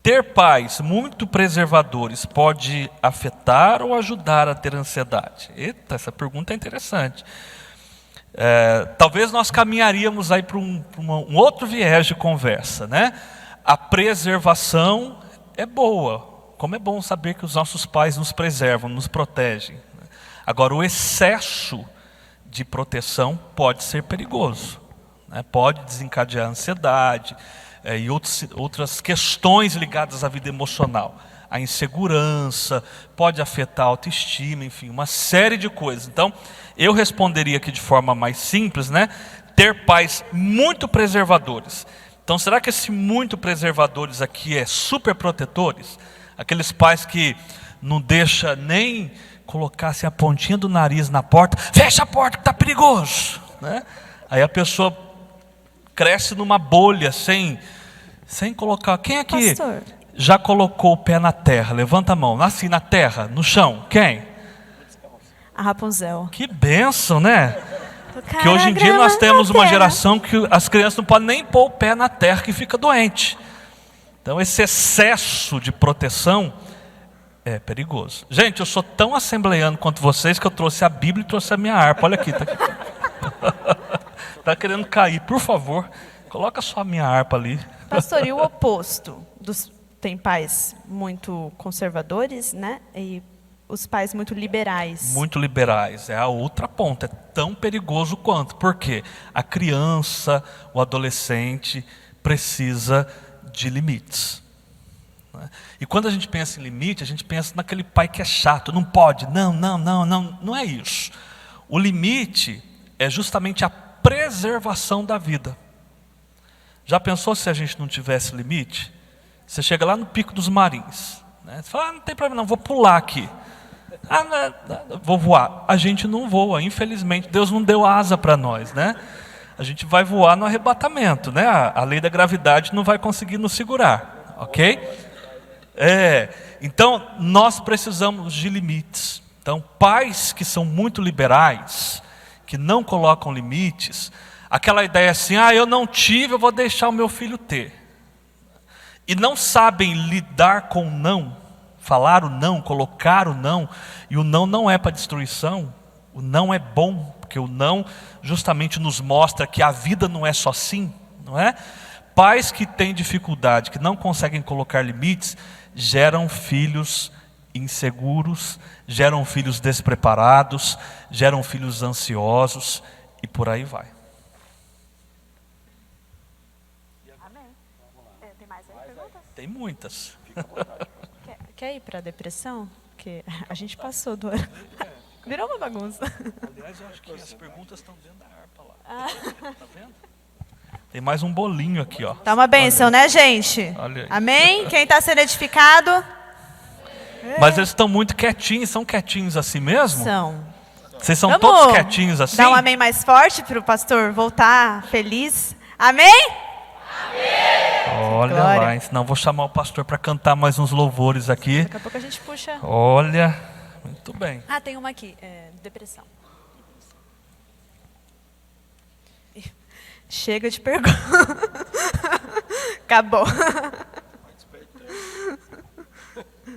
Ter pais muito preservadores pode afetar ou ajudar a ter ansiedade? Eita, essa pergunta é interessante. Talvez nós caminharíamos aí para um outro viés de conversa, né? A preservação é boa. Como é bom saber que os nossos pais nos preservam, nos protegem. Agora, o excesso de proteção pode ser perigoso, né? Pode desencadear ansiedade, e outras questões ligadas à vida emocional. A insegurança, pode afetar a autoestima, enfim, uma série de coisas. Então, eu responderia aqui de forma mais simples, né? Ter pais muito preservadores. Então, será que esse muito preservadores aqui é super protetores? Aqueles pais que não deixam nem colocar assim, a pontinha do nariz na porta, fecha a porta que está perigoso, né? Aí a pessoa cresce numa bolha sem Sem colocar. Quem aqui Pastor. já colocou o pé na terra? Levanta a mão. Assim, na terra, no chão. Quem? A Rapunzel. Que bênção, né? Que hoje em dia nós temos uma geração que as crianças não podem nem pôr o pé na terra que fica doente. Então esse excesso de proteção é perigoso. Gente, eu sou tão assembleiano quanto vocês que eu trouxe a Bíblia e trouxe a minha harpa. Olha aqui. Tá querendo cair, por favor. Coloca só a minha harpa ali. Pastor, e o oposto? Tem pais muito conservadores, né? E os pais muito liberais. Muito liberais, é a outra ponta, é tão perigoso quanto. Por quê? A criança, o adolescente precisa de limites. E quando a gente pensa em limite, a gente pensa naquele pai que é chato, não pode, não é isso. O limite é justamente a preservação da vida. Já pensou se a gente não tivesse limite? Você chega lá no Pico dos Marins, né? Você fala, não tem problema não, vou pular aqui. Vou voar. A gente não voa, infelizmente. Deus não deu asa para nós, né? A gente vai voar no arrebatamento, né? A lei da gravidade não vai conseguir nos segurar, ok? Então, nós precisamos de limites. Então, pais que são muito liberais, que não colocam limites, aquela ideia assim, eu não tive, eu vou deixar o meu filho ter. E não sabem lidar com o não, falar o não, colocar o não, e o não é para destruição, o não é bom, porque o não justamente nos mostra que a vida não é só sim, não é? Pais que têm dificuldade, que não conseguem colocar limites, geram filhos inseguros, geram filhos despreparados, geram filhos ansiosos e por aí vai. Amém. Tem mais aí perguntas? Tem muitas. Quer ir para a depressão? Porque a gente passou do ano. Virou uma bagunça. Aliás, eu acho que as perguntas estão dentro da harpa lá. Tá vendo? Tem mais um bolinho aqui, ó. Tá uma bênção, né, gente? Olha aí. Amém? Quem está sendo edificado? Mas eles estão muito quietinhos, são quietinhos assim mesmo? São. Vocês são Vamos todos quietinhos assim? Dá um amém mais forte para o pastor voltar feliz. Amém? Olha Glória. lá, senão vou chamar o pastor para cantar mais uns louvores aqui. Daqui a pouco a gente puxa. Olha, muito bem. Tem uma aqui. Depressão. Chega de pergunta. Acabou.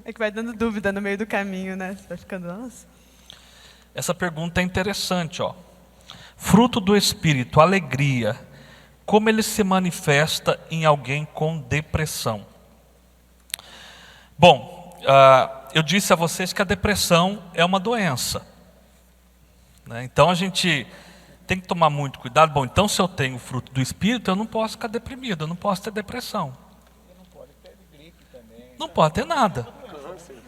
É que vai dando dúvida no meio do caminho, né? Você vai ficando, nossa. Essa pergunta é interessante, ó. Fruto do Espírito, alegria, como ele se manifesta em alguém com depressão? Bom, eu disse a vocês que a depressão é uma doença, né? Então a gente tem que tomar muito cuidado. Bom, então se eu tenho fruto do Espírito, eu não posso ficar deprimido, eu não posso ter depressão. Não pode ter nada,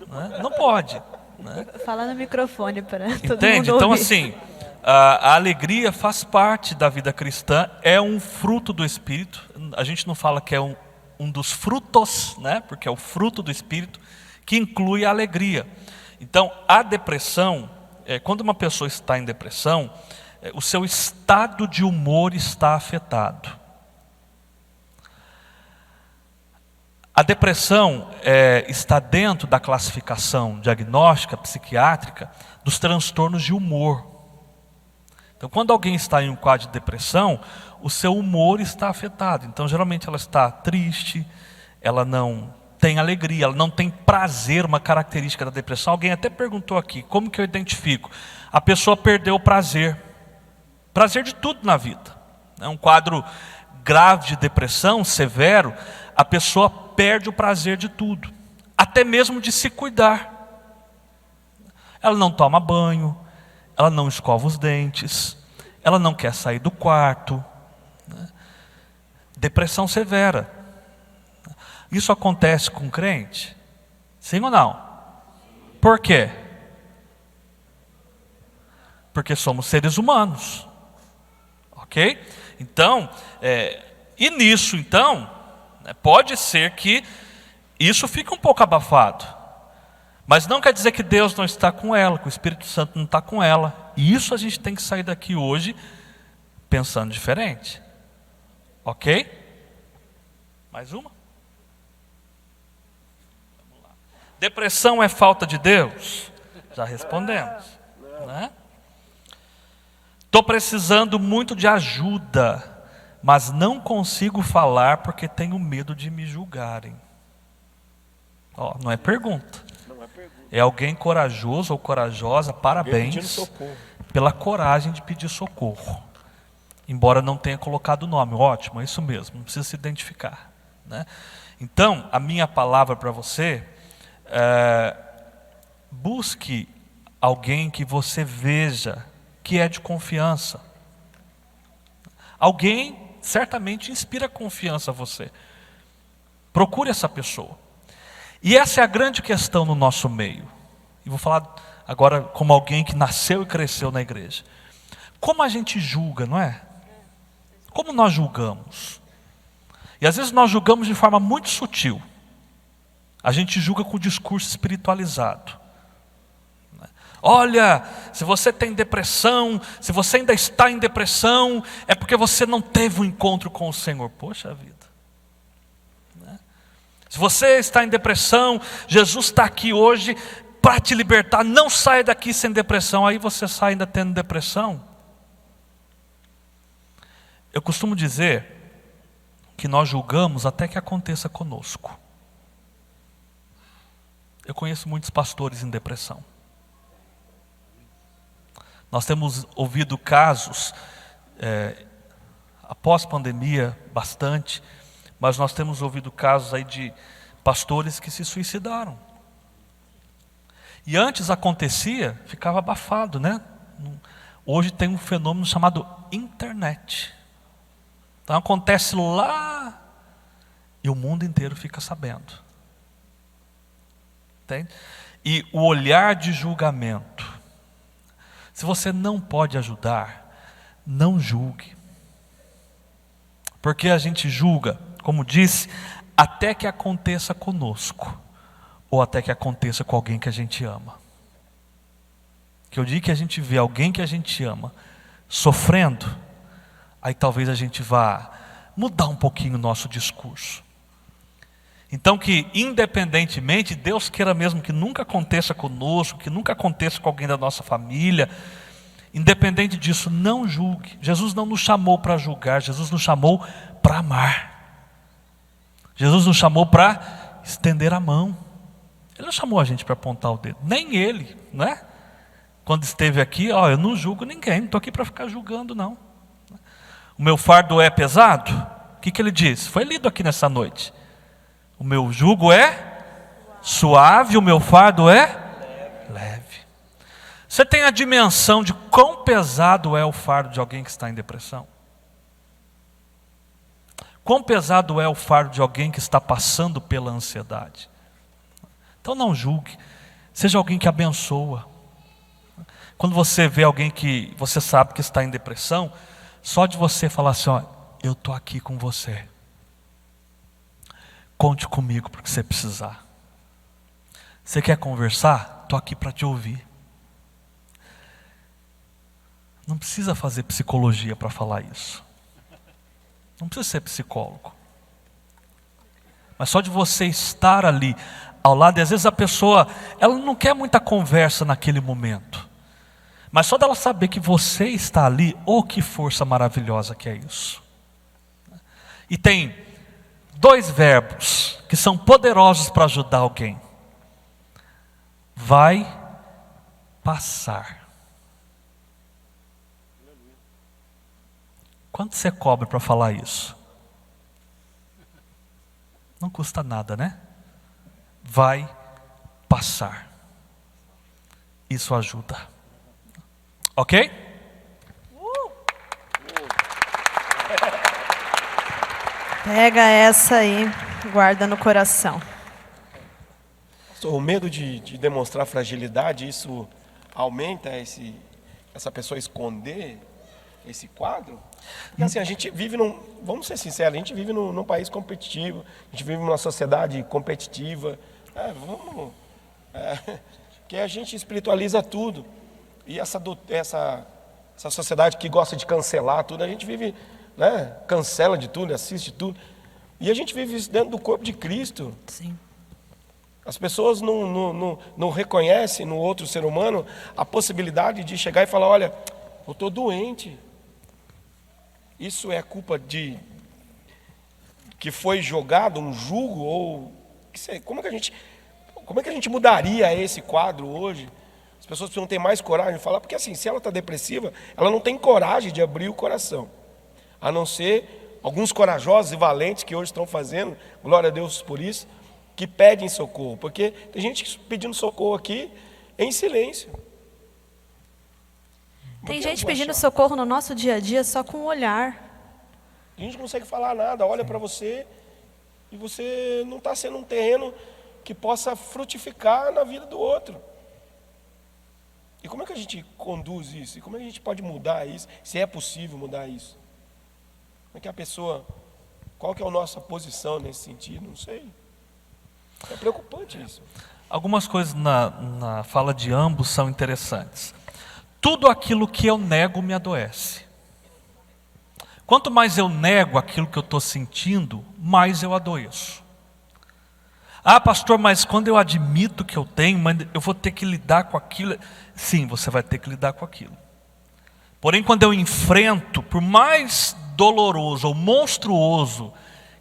né? Não pode, né? Fala no microfone para todo mundo Entende? ouvir. Então assim, a alegria faz parte da vida cristã, é um fruto do Espírito. A gente não fala que é um dos frutos, né? Porque é o fruto do Espírito, que inclui a alegria. Então, a depressão, quando uma pessoa está em depressão, o seu estado de humor está afetado. A depressão está dentro da classificação diagnóstica, psiquiátrica, dos transtornos de humor. Então, quando alguém está em um quadro de depressão, o seu humor está afetado. Então, geralmente ela está triste, ela não tem alegria, ela não tem prazer, uma característica da depressão. Alguém até perguntou aqui, como que eu identifico? A pessoa perdeu o prazer. Prazer de tudo na vida. É um quadro grave de depressão, severo, a pessoa perde o prazer de tudo. Até mesmo de se cuidar. Ela não toma banho, ela não escova os dentes, ela não quer sair do quarto, né? Depressão severa. Isso acontece com crente? Sim ou não? Por quê? Porque somos seres humanos. Ok? Então, e nisso então, pode ser que isso fique um pouco abafado. Mas não quer dizer que Deus não está com ela, que o Espírito Santo não está com ela. E isso a gente tem que sair daqui hoje pensando diferente. Ok? Mais uma? Vamos lá. Depressão é falta de Deus? Já respondemos, né? Estou precisando muito de ajuda, mas não consigo falar porque tenho medo de me julgarem. Ó, não é pergunta. É alguém corajoso ou corajosa, parabéns pela coragem de pedir socorro. Embora não tenha colocado o nome, ótimo, é isso mesmo, não precisa se identificar, né? Então, a minha palavra para você busque alguém que você veja que é de confiança. Alguém certamente inspira confiança a você. Procure essa pessoa. E essa é a grande questão no nosso meio. E vou falar agora como alguém que nasceu e cresceu na igreja. Como a gente julga, não é? Como nós julgamos? E às vezes nós julgamos de forma muito sutil. A gente julga com o discurso espiritualizado. Olha, se você tem depressão, se você ainda está em depressão, é porque você não teve um encontro com o Senhor. Poxa vida. Se você está em depressão, Jesus está aqui hoje para te libertar. Não saia daqui sem depressão. Aí você sai ainda tendo depressão. Eu costumo dizer que nós julgamos até que aconteça conosco. Eu conheço muitos pastores em depressão. Nós temos ouvido casos, após pandemia, bastante, mas nós temos ouvido casos aí de pastores que se suicidaram. E antes acontecia, ficava abafado, né? Hoje tem um fenômeno chamado internet. Então acontece lá e o mundo inteiro fica sabendo. Entende? E o olhar de julgamento. Se você não pode ajudar, não julgue. Porque a gente julga, como disse, até que aconteça conosco, ou até que aconteça com alguém que a gente ama. Que eu digo que a gente vê alguém que a gente ama sofrendo, aí talvez a gente vá mudar um pouquinho o nosso discurso. Então que independentemente, Deus queira mesmo que nunca aconteça conosco, que nunca aconteça com alguém da nossa família, independente disso, não julgue. Jesus não nos chamou para julgar, Jesus nos chamou para amar. Jesus nos chamou para estender a mão. Ele não chamou a gente para apontar o dedo, nem ele, não é? Quando esteve aqui, eu não julgo ninguém, não estou aqui para ficar julgando não. O meu fardo é pesado? O que ele disse? Foi lido aqui nessa noite. O meu jugo é suave, o meu fardo é leve. Você tem a dimensão de quão pesado é o fardo de alguém que está em depressão? Quão pesado é o fardo de alguém que está passando pela ansiedade? Então não julgue, seja alguém que abençoa. Quando você vê alguém que você sabe que está em depressão, só de você falar assim, eu estou aqui com você. Conte comigo para o que você precisar. Você quer conversar? Estou aqui para te ouvir. Não precisa fazer psicologia para falar isso. Não precisa ser psicólogo. Mas só de você estar ali ao lado, e às vezes a pessoa, ela não quer muita conversa naquele momento. Mas só dela saber que você está ali, que força maravilhosa que é isso. E tem 2 verbos que são poderosos para ajudar alguém. Vai passar. Quanto você cobra para falar isso? Não custa nada, né? Vai passar. Isso ajuda. Ok? Pega essa aí, guarda no coração. O medo de demonstrar fragilidade, isso aumenta essa pessoa esconder esse quadro? Porque assim, a gente vive vamos ser sinceros, a gente vive num país competitivo, a gente vive numa sociedade competitiva, que a gente espiritualiza tudo. E essa sociedade que gosta de cancelar tudo, a gente vive, cancela de tudo, assiste tudo. E a gente vive isso dentro do corpo de Cristo. Sim. As pessoas não reconhecem no outro ser humano a possibilidade de chegar e falar, olha, eu estou doente. Isso é culpa de que foi jogado um jugo? Ou como é que a gente mudaria esse quadro hoje? As pessoas precisam ter mais coragem de falar, porque assim, se ela está depressiva, ela não tem coragem de abrir o coração. A não ser alguns corajosos e valentes que hoje estão fazendo, glória a Deus por isso, que pedem socorro. Porque tem gente pedindo socorro aqui em silêncio. Tem gente pedindo socorro no nosso dia a dia só com o olhar. A gente não consegue falar nada, olha para você e você não está sendo um terreno que possa frutificar na vida do outro. E como é que a gente conduz isso? E como é que a gente pode mudar isso? Se é possível mudar isso? Como é que a pessoa... Qual que é a nossa posição nesse sentido? Não sei. É preocupante isso. Algumas coisas na fala de ambos são interessantes. Tudo aquilo que eu nego me adoece. Quanto mais eu nego aquilo que eu estou sentindo, mais eu adoeço. Ah, pastor, mas quando eu admito que eu tenho, eu vou ter que lidar com aquilo. Sim, você vai ter que lidar com aquilo. Porém, quando eu enfrento, por mais doloroso ou monstruoso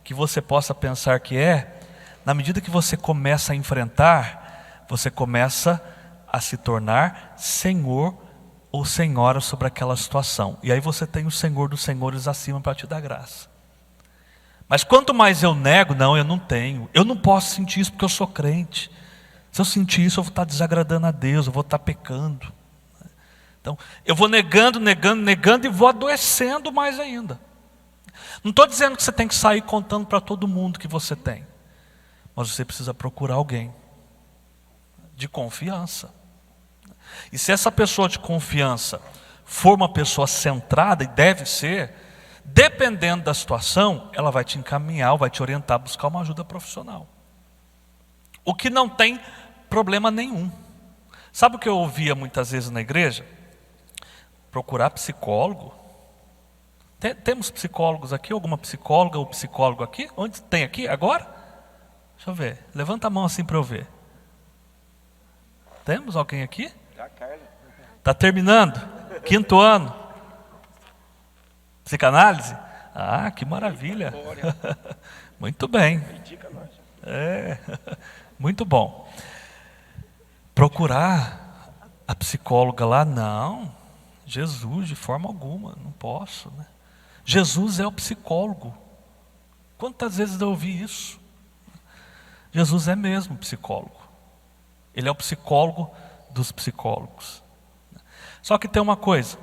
que você possa pensar que é, na medida que você começa a enfrentar, você começa a se tornar senhor ou senhora sobre aquela situação. E aí você tem o Senhor dos Senhores acima para te dar graça. Mas quanto mais eu nego, não, eu não tenho. Eu não posso sentir isso porque eu sou crente. Se eu sentir isso, eu vou estar desagradando a Deus, eu vou estar pecando. Então, eu vou negando e vou adoecendo mais ainda. Não estou dizendo que você tem que sair contando para todo mundo que você tem. Mas você precisa procurar alguém de confiança. E se essa pessoa de confiança for uma pessoa centrada, e deve ser, dependendo da situação, ela vai te encaminhar, vai te orientar a buscar uma ajuda profissional. O que não tem problema nenhum. Sabe o que eu ouvia muitas vezes na igreja? Procurar psicólogo. Temos psicólogos aqui? Alguma psicóloga ou psicólogo aqui? Onde tem aqui agora? Deixa eu ver. Levanta a mão assim para eu ver. Temos alguém aqui? Está terminando? 5º ano. Psicanálise? Ah, que maravilha. Muito bem. Muito bom. Procurar a psicóloga lá, não. Jesus, de forma alguma, não posso, né? Jesus é o psicólogo. Quantas vezes eu ouvi isso? Jesus é mesmo psicólogo. Ele é o psicólogo dos psicólogos. Só que tem uma coisa.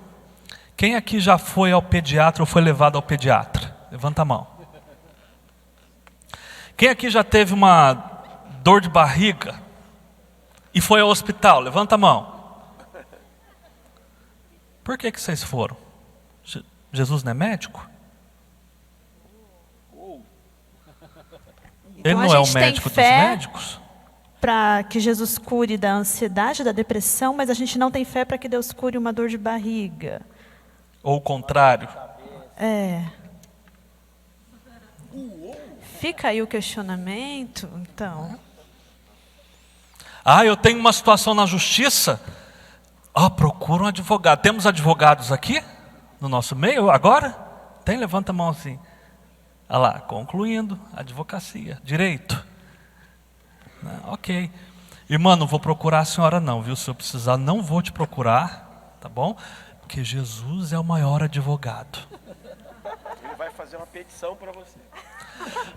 Quem aqui já foi ao pediatra ou foi levado ao pediatra? Levanta a mão. Quem aqui já teve uma dor de barriga e foi ao hospital? Levanta a mão. Por que vocês foram? Jesus não é médico? Ele não é o médico dos médicos? Para que Jesus cure da ansiedade, da depressão, mas a gente não tem fé para que Deus cure uma dor de barriga. Ou o contrário? Fica aí o questionamento, então. Ah, eu tenho uma situação na justiça. Procura um advogado. Temos advogados aqui no nosso meio agora? Tem? Levanta a mão assim. Olha lá, concluindo, advocacia, direito. Ok. Irmã, não vou procurar a senhora não, viu? Se eu precisar, não vou te procurar, tá bom? Porque Jesus é o maior advogado. Ele vai fazer uma petição para você.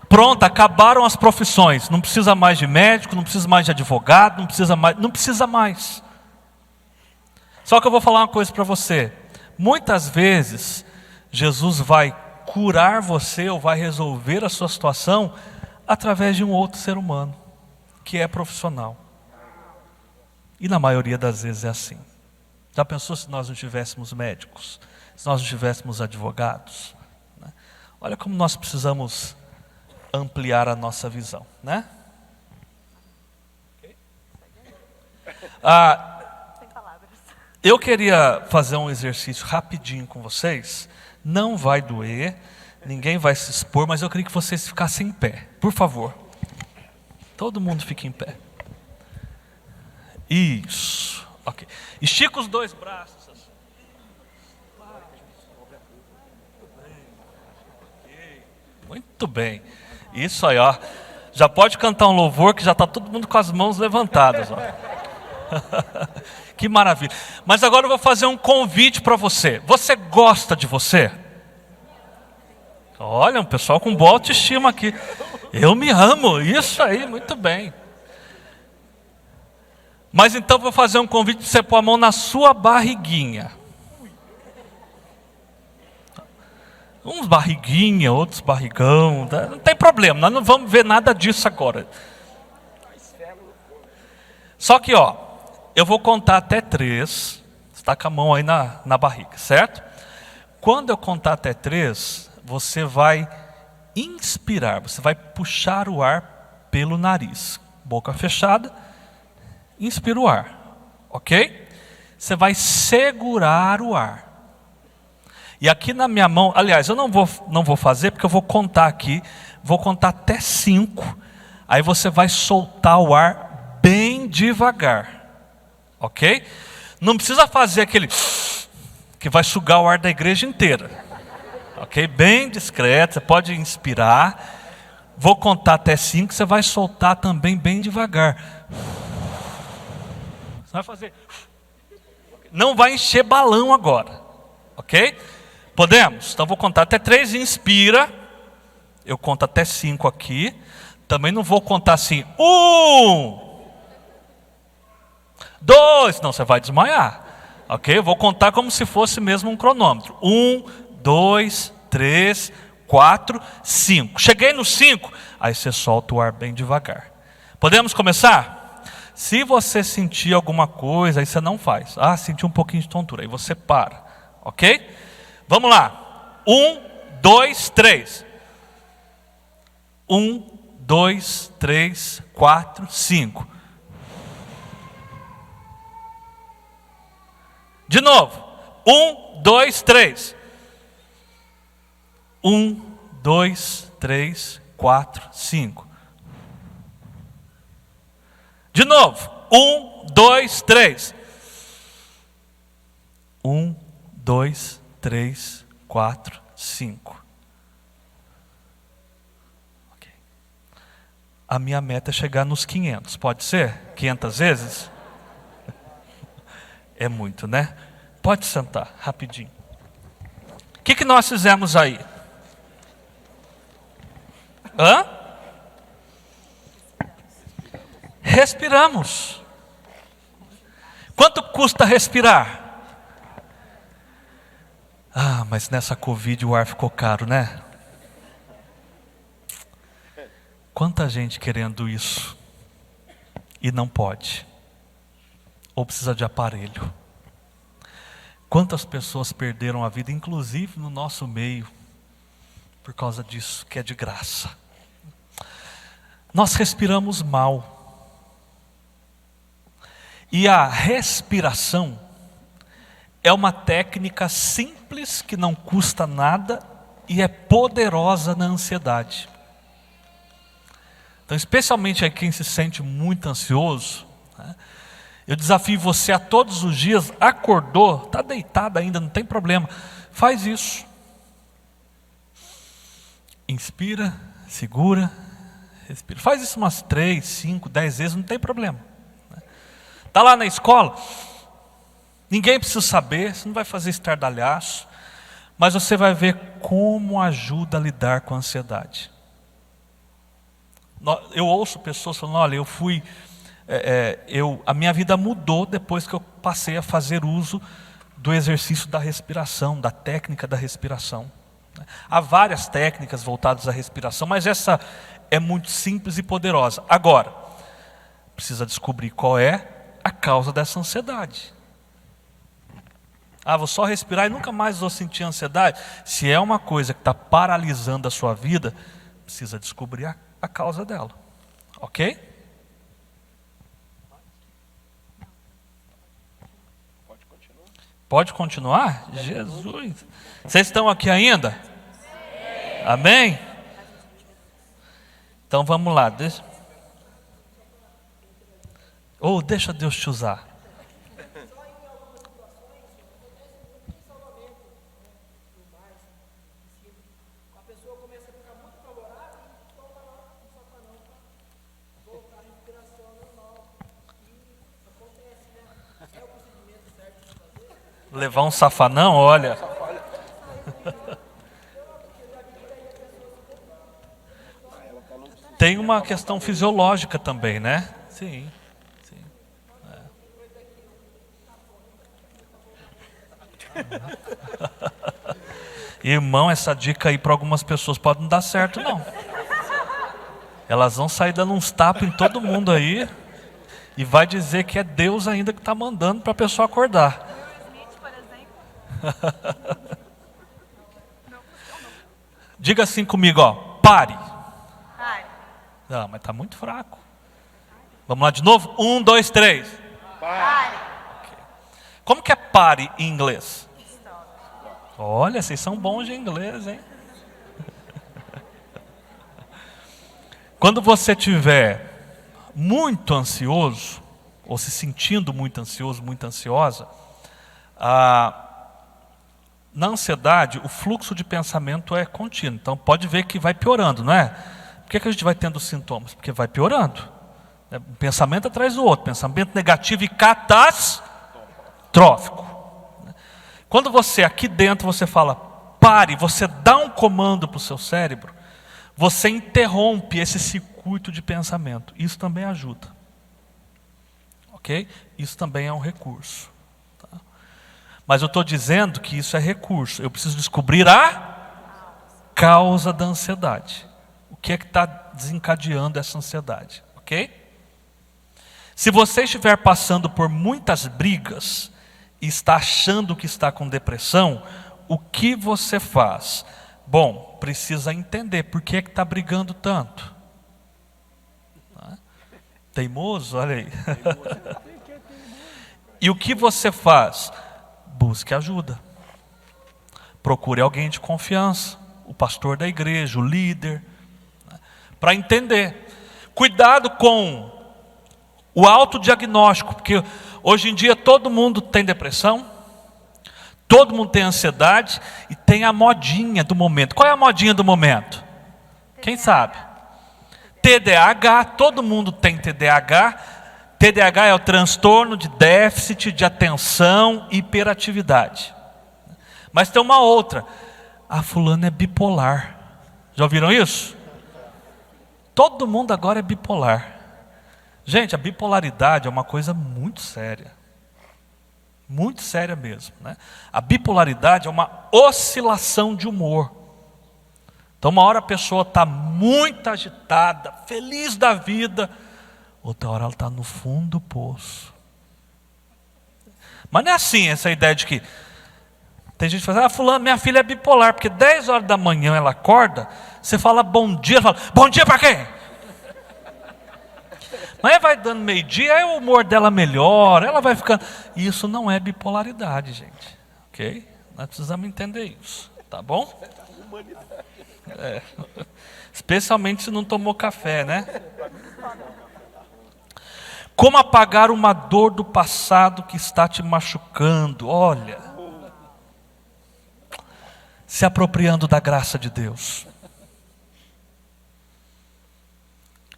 Pronto, acabaram as profissões. Não precisa mais de médico, não precisa mais de advogado, não precisa mais. Só que eu vou falar uma coisa para você. Muitas vezes, Jesus vai curar você ou vai resolver a sua situação através de um outro ser humano, que é profissional. E na maioria das vezes é assim. Já pensou se nós não tivéssemos médicos? Se nós não tivéssemos advogados? Olha como nós precisamos ampliar a nossa visão, né? Eu queria fazer um exercício rapidinho com vocês. Não vai doer. Ninguém vai se expor, mas eu queria que vocês ficassem em pé. Por favor. Todo mundo fique em pé. Isso. Ok. Estica os dois braços. Muito bem. Isso aí, ó. Já pode cantar um louvor que já está todo mundo com as mãos levantadas, ó. Que maravilha. Mas agora eu vou fazer um convite para você. Você gosta de você? Olha, um pessoal com boa autoestima aqui. Eu me amo. Isso aí, muito bem. Mas então eu vou fazer um convite para você pôr a mão na sua barriguinha. Uns barriguinha, outros barrigão. Não tem problema, nós não vamos ver nada disso agora. Só que, ó, eu vou contar até 3. Você está com a mão aí na barriga, certo? Quando eu contar até 3, você vai inspirar, você vai puxar o ar pelo nariz. Boca fechada, inspira o ar, ok? Você vai segurar o ar. E aqui na minha mão, aliás, eu não vou fazer porque eu vou contar aqui, vou contar até 5. Aí você vai soltar o ar bem devagar, ok? Não precisa fazer aquele que vai sugar o ar da igreja inteira, ok? Bem discreto, você pode inspirar. Vou contar até 5, você vai soltar também bem devagar. Você vai fazer. Não vai encher balão agora, ok? Podemos? Então vou contar até 3 e inspira. Eu conto até 5 aqui. Também não vou contar assim. 1, 2, não, você vai desmaiar. Ok? Eu vou contar como se fosse mesmo um cronômetro. 1, 2, 3, 4, 5. Cheguei no 5, aí você solta o ar bem devagar. Podemos começar? Se você sentir alguma coisa, aí você não faz. Ah, senti um pouquinho de tontura, aí você para. Ok? Vamos lá. 1, 2, 3. 1, 2, 3, 4, 5. De novo. 1, 2, 3. 1, 2, 3, 4, 5. De novo. 1, 2, 3. 1, 2, 3, 4, 5. Ok. A minha meta é chegar nos 500. Pode ser? 500 vezes? É muito, né? Pode sentar, rapidinho. O que nós fizemos aí? Hã? Respiramos. Quanto custa respirar? Ah, mas nessa Covid o ar ficou caro, né? Quanta gente querendo isso e não pode, ou precisa de aparelho. Quantas pessoas perderam a vida, inclusive no nosso meio, por causa disso, que é de graça. Nós respiramos mal. E a respiração é uma técnica simples, que não custa nada e é poderosa na ansiedade. Então, especialmente aí quem se sente muito ansioso, né, eu desafio você a todos os dias, acordou, está deitado ainda, não tem problema, faz isso. Inspira, segura, respira. Faz isso umas 3, 5, 10 vezes, não tem problema. Está lá na escola, ninguém precisa saber, você não vai fazer estardalhaço, mas você vai ver como ajuda a lidar com a ansiedade. Eu ouço pessoas falando, olha, eu fui, a minha vida mudou depois que eu passei a fazer uso do exercício da respiração, da técnica da respiração. Há várias técnicas voltadas à respiração, mas essa é muito simples e poderosa. Agora, precisa descobrir qual é a causa dessa ansiedade. Ah, vou só respirar e nunca mais vou sentir ansiedade. Se é uma coisa que está paralisando a sua vida, precisa descobrir a causa dela. Ok? Pode continuar? Jesus. Vocês estão aqui ainda? Amém? Então vamos lá. Deixa Deus te usar. Levar um safanão, olha. Tem uma questão fisiológica também, né? Sim. Irmão, essa dica aí para algumas pessoas pode não dar certo, não. Elas vão sair dando uns tapas em todo mundo aí e vai dizer que é Deus ainda que está mandando para a pessoa acordar. Diga assim comigo, ó, pare. Não, mas está muito fraco. Vamos lá de novo? 1, 2, 3. Pare. Okay. Como que é pare em inglês? Olha, vocês são bons de inglês, hein? Quando você estiver muito ansioso, ou se sentindo muito ansioso, muito ansiosa, na ansiedade, o fluxo de pensamento é contínuo. Então, pode ver que vai piorando, não é? Por que a gente vai tendo sintomas? Porque vai piorando. Um pensamento atrás do outro. Pensamento negativo e catastrófico. Quando você, aqui dentro, você fala, pare, você dá um comando para o seu cérebro, você interrompe esse circuito de pensamento. Isso também ajuda. Ok? Isso também é um recurso. Mas eu estou dizendo que isso é recurso. Eu preciso descobrir a causa da ansiedade. O que é que está desencadeando essa ansiedade? Ok? Se você estiver passando por muitas brigas e está achando que está com depressão, o que você faz? Bom, precisa entender por que é que está brigando tanto. Teimoso? Olha aí. E o que você faz? Busque ajuda. Procure alguém de confiança, o pastor da igreja, o líder, para entender. Cuidado com o autodiagnóstico, porque hoje em dia todo mundo tem depressão, todo mundo tem ansiedade e tem a modinha do momento. Qual é a modinha do momento? Quem sabe? TDAH, todo mundo tem TDAH. TDAH é o transtorno de déficit de atenção e hiperatividade. Mas tem uma outra. A fulana é bipolar. Já ouviram isso? Todo mundo agora é bipolar. Gente, a bipolaridade é uma coisa muito séria. Muito séria mesmo, né? A bipolaridade é uma oscilação de humor. Então uma hora a pessoa está muito agitada, feliz da vida, outra hora ela está no fundo do poço. Mas não é assim essa ideia de que tem gente que fala, fulano, minha filha é bipolar, porque 10 horas da manhã ela acorda, você fala bom dia, ela fala, bom dia para quem? Mas aí vai dando meio-dia, aí o humor dela melhora, ela vai ficando. Isso não é bipolaridade, gente. Ok? Nós precisamos entender isso, tá bom? É. Especialmente se não tomou café, né? Como apagar uma dor do passado que está te machucando? Olha, se apropriando da graça de Deus.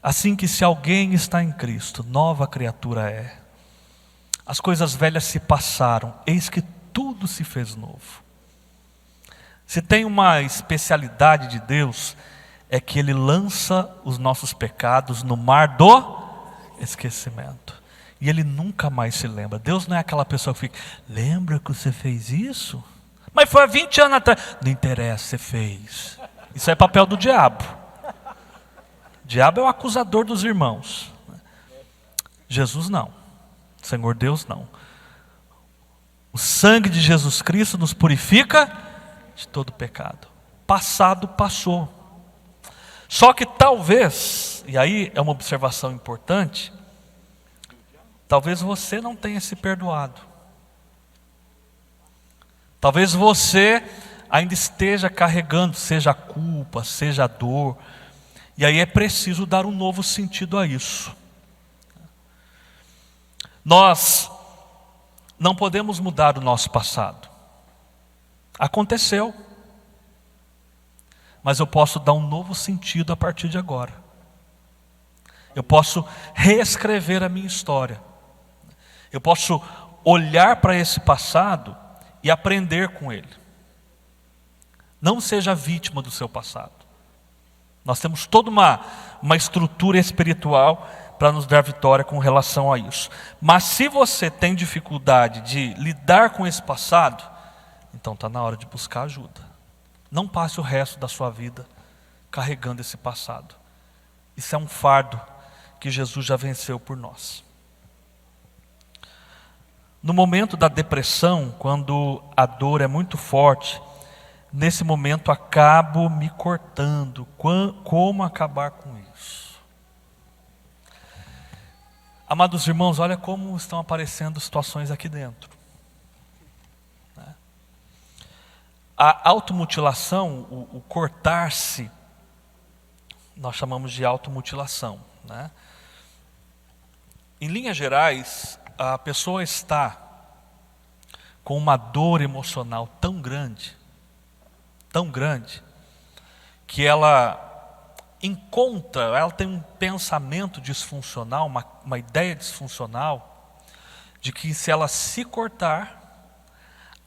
Assim que se alguém está em Cristo, nova criatura é. As coisas velhas se passaram, eis que tudo se fez novo. Se tem uma especialidade de Deus, é que Ele lança os nossos pecados no mar do esquecimento. E Ele nunca mais se lembra. Deus não é aquela pessoa que fica, lembra que você fez isso? Mas foi há 20 anos atrás. Não interessa, você fez. Isso é papel do diabo. O diabo é o acusador dos irmãos. Jesus não. O Senhor Deus não. O sangue de Jesus Cristo nos purifica de todo pecado. Passado passou. Só que talvez, e aí é uma observação importante, talvez você não tenha se perdoado. Talvez você ainda esteja carregando, seja a culpa, seja a dor. E aí é preciso dar um novo sentido a isso. Nós não podemos mudar o nosso passado. Aconteceu. Mas eu posso dar um novo sentido a partir de agora. Eu posso reescrever a minha história. Eu posso olhar para esse passado e aprender com ele. Não seja vítima do seu passado. Nós temos toda uma estrutura espiritual para nos dar vitória com relação a isso. Mas se você tem dificuldade de lidar com esse passado, então está na hora de buscar ajuda. Não passe o resto da sua vida carregando esse passado. Isso é um fardo que Jesus já venceu por nós. No momento da depressão, quando a dor é muito forte, nesse momento acabo me cortando. Como acabar com isso? Amados irmãos, olha como estão aparecendo situações aqui dentro. A automutilação, o cortar-se, nós chamamos de automutilação, né? Em linhas gerais, a pessoa está com uma dor emocional tão grande, que ela tem um pensamento disfuncional, uma ideia disfuncional, de que se ela se cortar,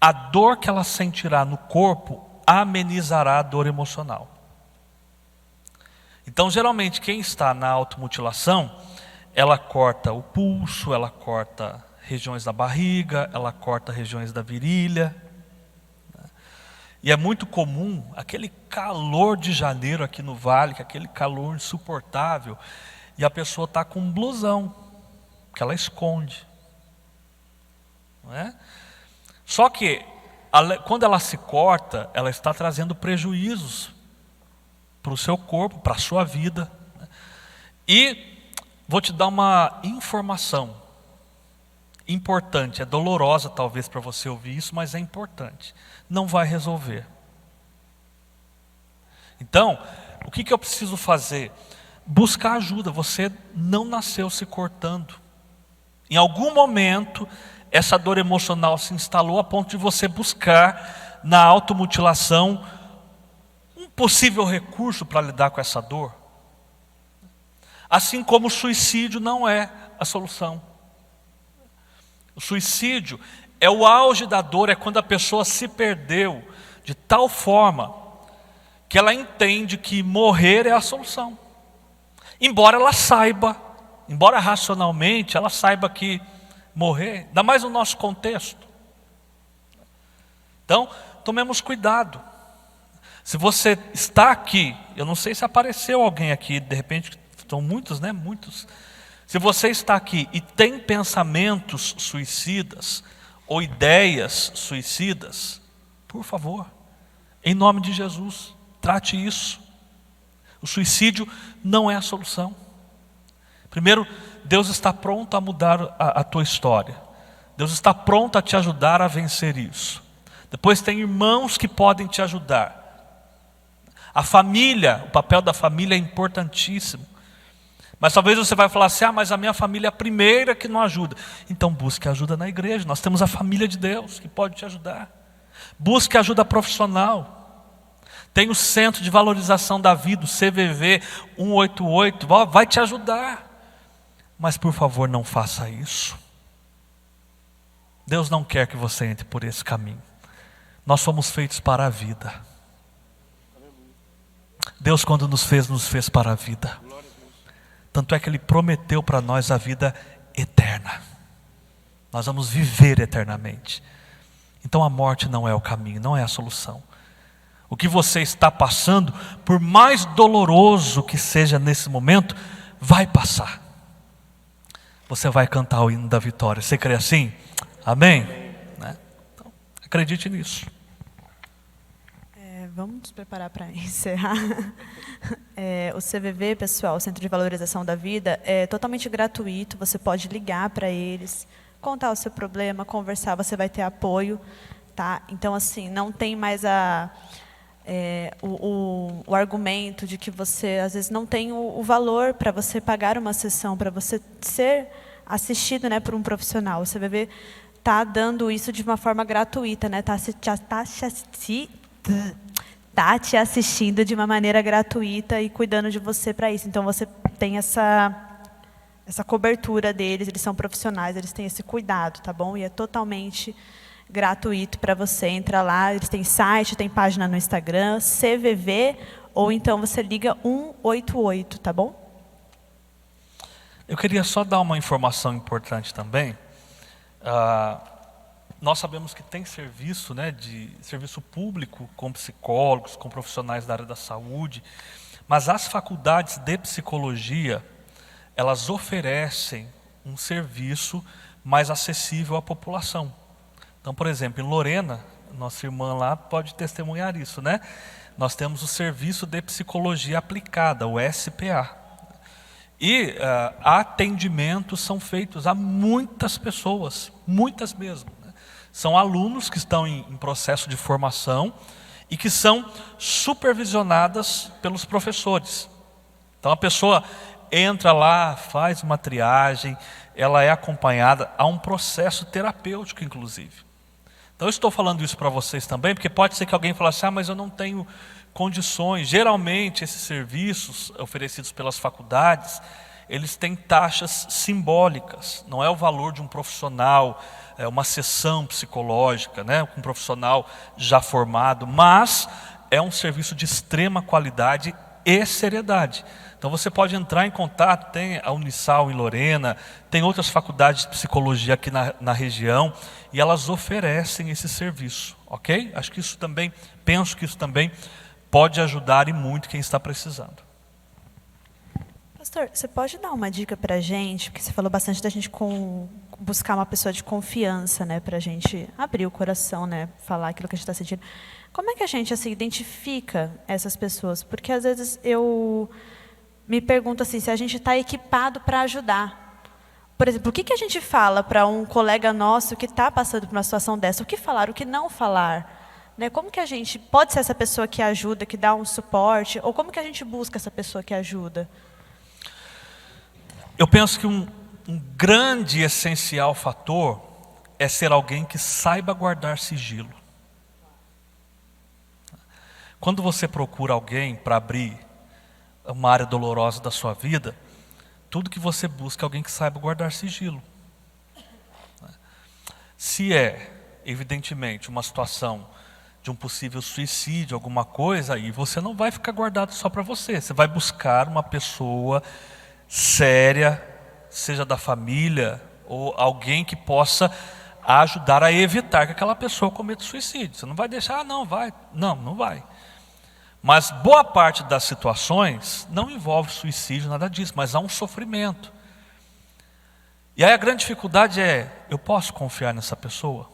a dor que ela sentirá no corpo amenizará a dor emocional. Então, geralmente, quem está na automutilação, ela corta o pulso, ela corta regiões da barriga, ela corta regiões da virilha. E é muito comum aquele calor de janeiro aqui no vale, aquele calor insuportável, e a pessoa está com um blusão, que ela esconde. Não é? Só que, quando ela se corta, ela está trazendo prejuízos para o seu corpo, para a sua vida. E vou te dar uma informação importante, é dolorosa talvez para você ouvir isso, mas é importante. Não vai resolver. Então, o que eu preciso fazer? Buscar ajuda. Você não nasceu se cortando. Em algum momento, essa dor emocional se instalou a ponto de você buscar na automutilação um possível recurso para lidar com essa dor. Assim como o suicídio não é a solução. O suicídio é o auge da dor, é quando a pessoa se perdeu de tal forma que ela entende que morrer é a solução. Embora ela saiba, embora racionalmente ela saiba que morrer, ainda mais no nosso contexto. Então, tomemos cuidado. Se você está aqui, eu não sei se apareceu alguém aqui, de repente, são muitos, né? Muitos. Se você está aqui e tem pensamentos suicidas, ou ideias suicidas, por favor, em nome de Jesus, trate isso. O suicídio não é a solução. Primeiro, Deus está pronto a mudar a tua história. Deus está pronto a te ajudar a vencer isso. Depois tem irmãos que podem te ajudar. A família, o papel da família é importantíssimo. Mas talvez você vai falar assim, mas a minha família é a primeira que não ajuda. Então busque ajuda na igreja, nós temos a família de Deus que pode te ajudar. Busque ajuda profissional. Tem o Centro de Valorização da Vida, o CVV 188, vai te ajudar. Mas por favor, não faça isso. Deus não quer que você entre por esse caminho. Nós fomos feitos para a vida. Deus, quando nos fez para a vida. Tanto é que Ele prometeu para nós a vida eterna. Nós vamos viver eternamente. Então a morte não é o caminho, não é a solução. O que você está passando, por mais doloroso que seja nesse momento, vai passar. Você vai cantar o hino da vitória. Você crê assim? Amém? Né? Então, acredite nisso. Vamos nos preparar para encerrar. O CVV, pessoal, o Centro de Valorização da Vida, é totalmente gratuito. Você pode ligar para eles, contar o seu problema, conversar, você vai ter apoio. tá? Então, assim, não tem mais o argumento de que você, às vezes, não tem o valor para você pagar uma sessão, para você ser assistido, né, por um profissional. Você vai ver, tá dando isso de uma forma gratuita, né? Tá te assistindo de uma maneira gratuita e cuidando de você para isso. Então, você tem essa cobertura deles, eles são profissionais, eles têm esse cuidado, tá bom? E é totalmente gratuito para você. Entra lá, eles têm site, tem página no Instagram, CVV, ou então você liga 188, tá bom? Eu queria só dar uma informação importante também. Nós sabemos que tem serviço, né, de serviço público com psicólogos, com profissionais da área da saúde, mas as faculdades de psicologia, elas oferecem um serviço mais acessível à população. Então, por exemplo, em Lorena, nossa irmã lá pode testemunhar isso, né? Nós temos o serviço de psicologia aplicada, o SPA. E atendimentos são feitos a muitas pessoas, muitas mesmo. Né? São alunos que estão em processo de formação e que são supervisionadas pelos professores. Então a pessoa entra lá, faz uma triagem, ela é acompanhada a um processo terapêutico, inclusive. Então eu estou falando isso para vocês também, porque pode ser que alguém fale assim, mas eu não tenho condições. Geralmente esses serviços oferecidos pelas faculdades, eles têm taxas simbólicas, não é o valor de um profissional, é uma sessão psicológica, né, com um profissional já formado, mas é um serviço de extrema qualidade e seriedade. Então você pode entrar em contato, tem a Unisal em Lorena, tem outras faculdades de psicologia aqui na região, e elas oferecem esse serviço, ok? Acho que isso também, penso que isso também pode ajudar e muito quem está precisando. Pastor, você pode dar uma dica para a gente, porque você falou bastante da gente buscar uma pessoa de confiança, né, para a gente abrir o coração, né, falar aquilo que a gente está sentindo. Como é que a gente assim, identifica essas pessoas? Porque às vezes eu me pergunto assim, se a gente está equipado para ajudar. Por exemplo, o que a gente fala para um colega nosso que está passando por uma situação dessa? O que falar, o que não falar? Né? Como que a gente pode ser essa pessoa que ajuda, que dá um suporte? Ou como que a gente busca essa pessoa que ajuda? Eu penso que um grande e essencial fator é ser alguém que saiba guardar sigilo. Quando você procura alguém para abrir uma área dolorosa da sua vida, tudo que você busca é alguém que saiba guardar sigilo. Se é, evidentemente, uma situação de um possível suicídio, alguma coisa, aí você não vai ficar guardado só para você. Você vai buscar uma pessoa séria, seja da família, ou alguém que possa ajudar a evitar que aquela pessoa cometa suicídio. Você não vai deixar, não vai. Não vai. Mas boa parte das situações não envolve suicídio, nada disso, mas há um sofrimento. E aí a grande dificuldade é, eu posso confiar nessa pessoa?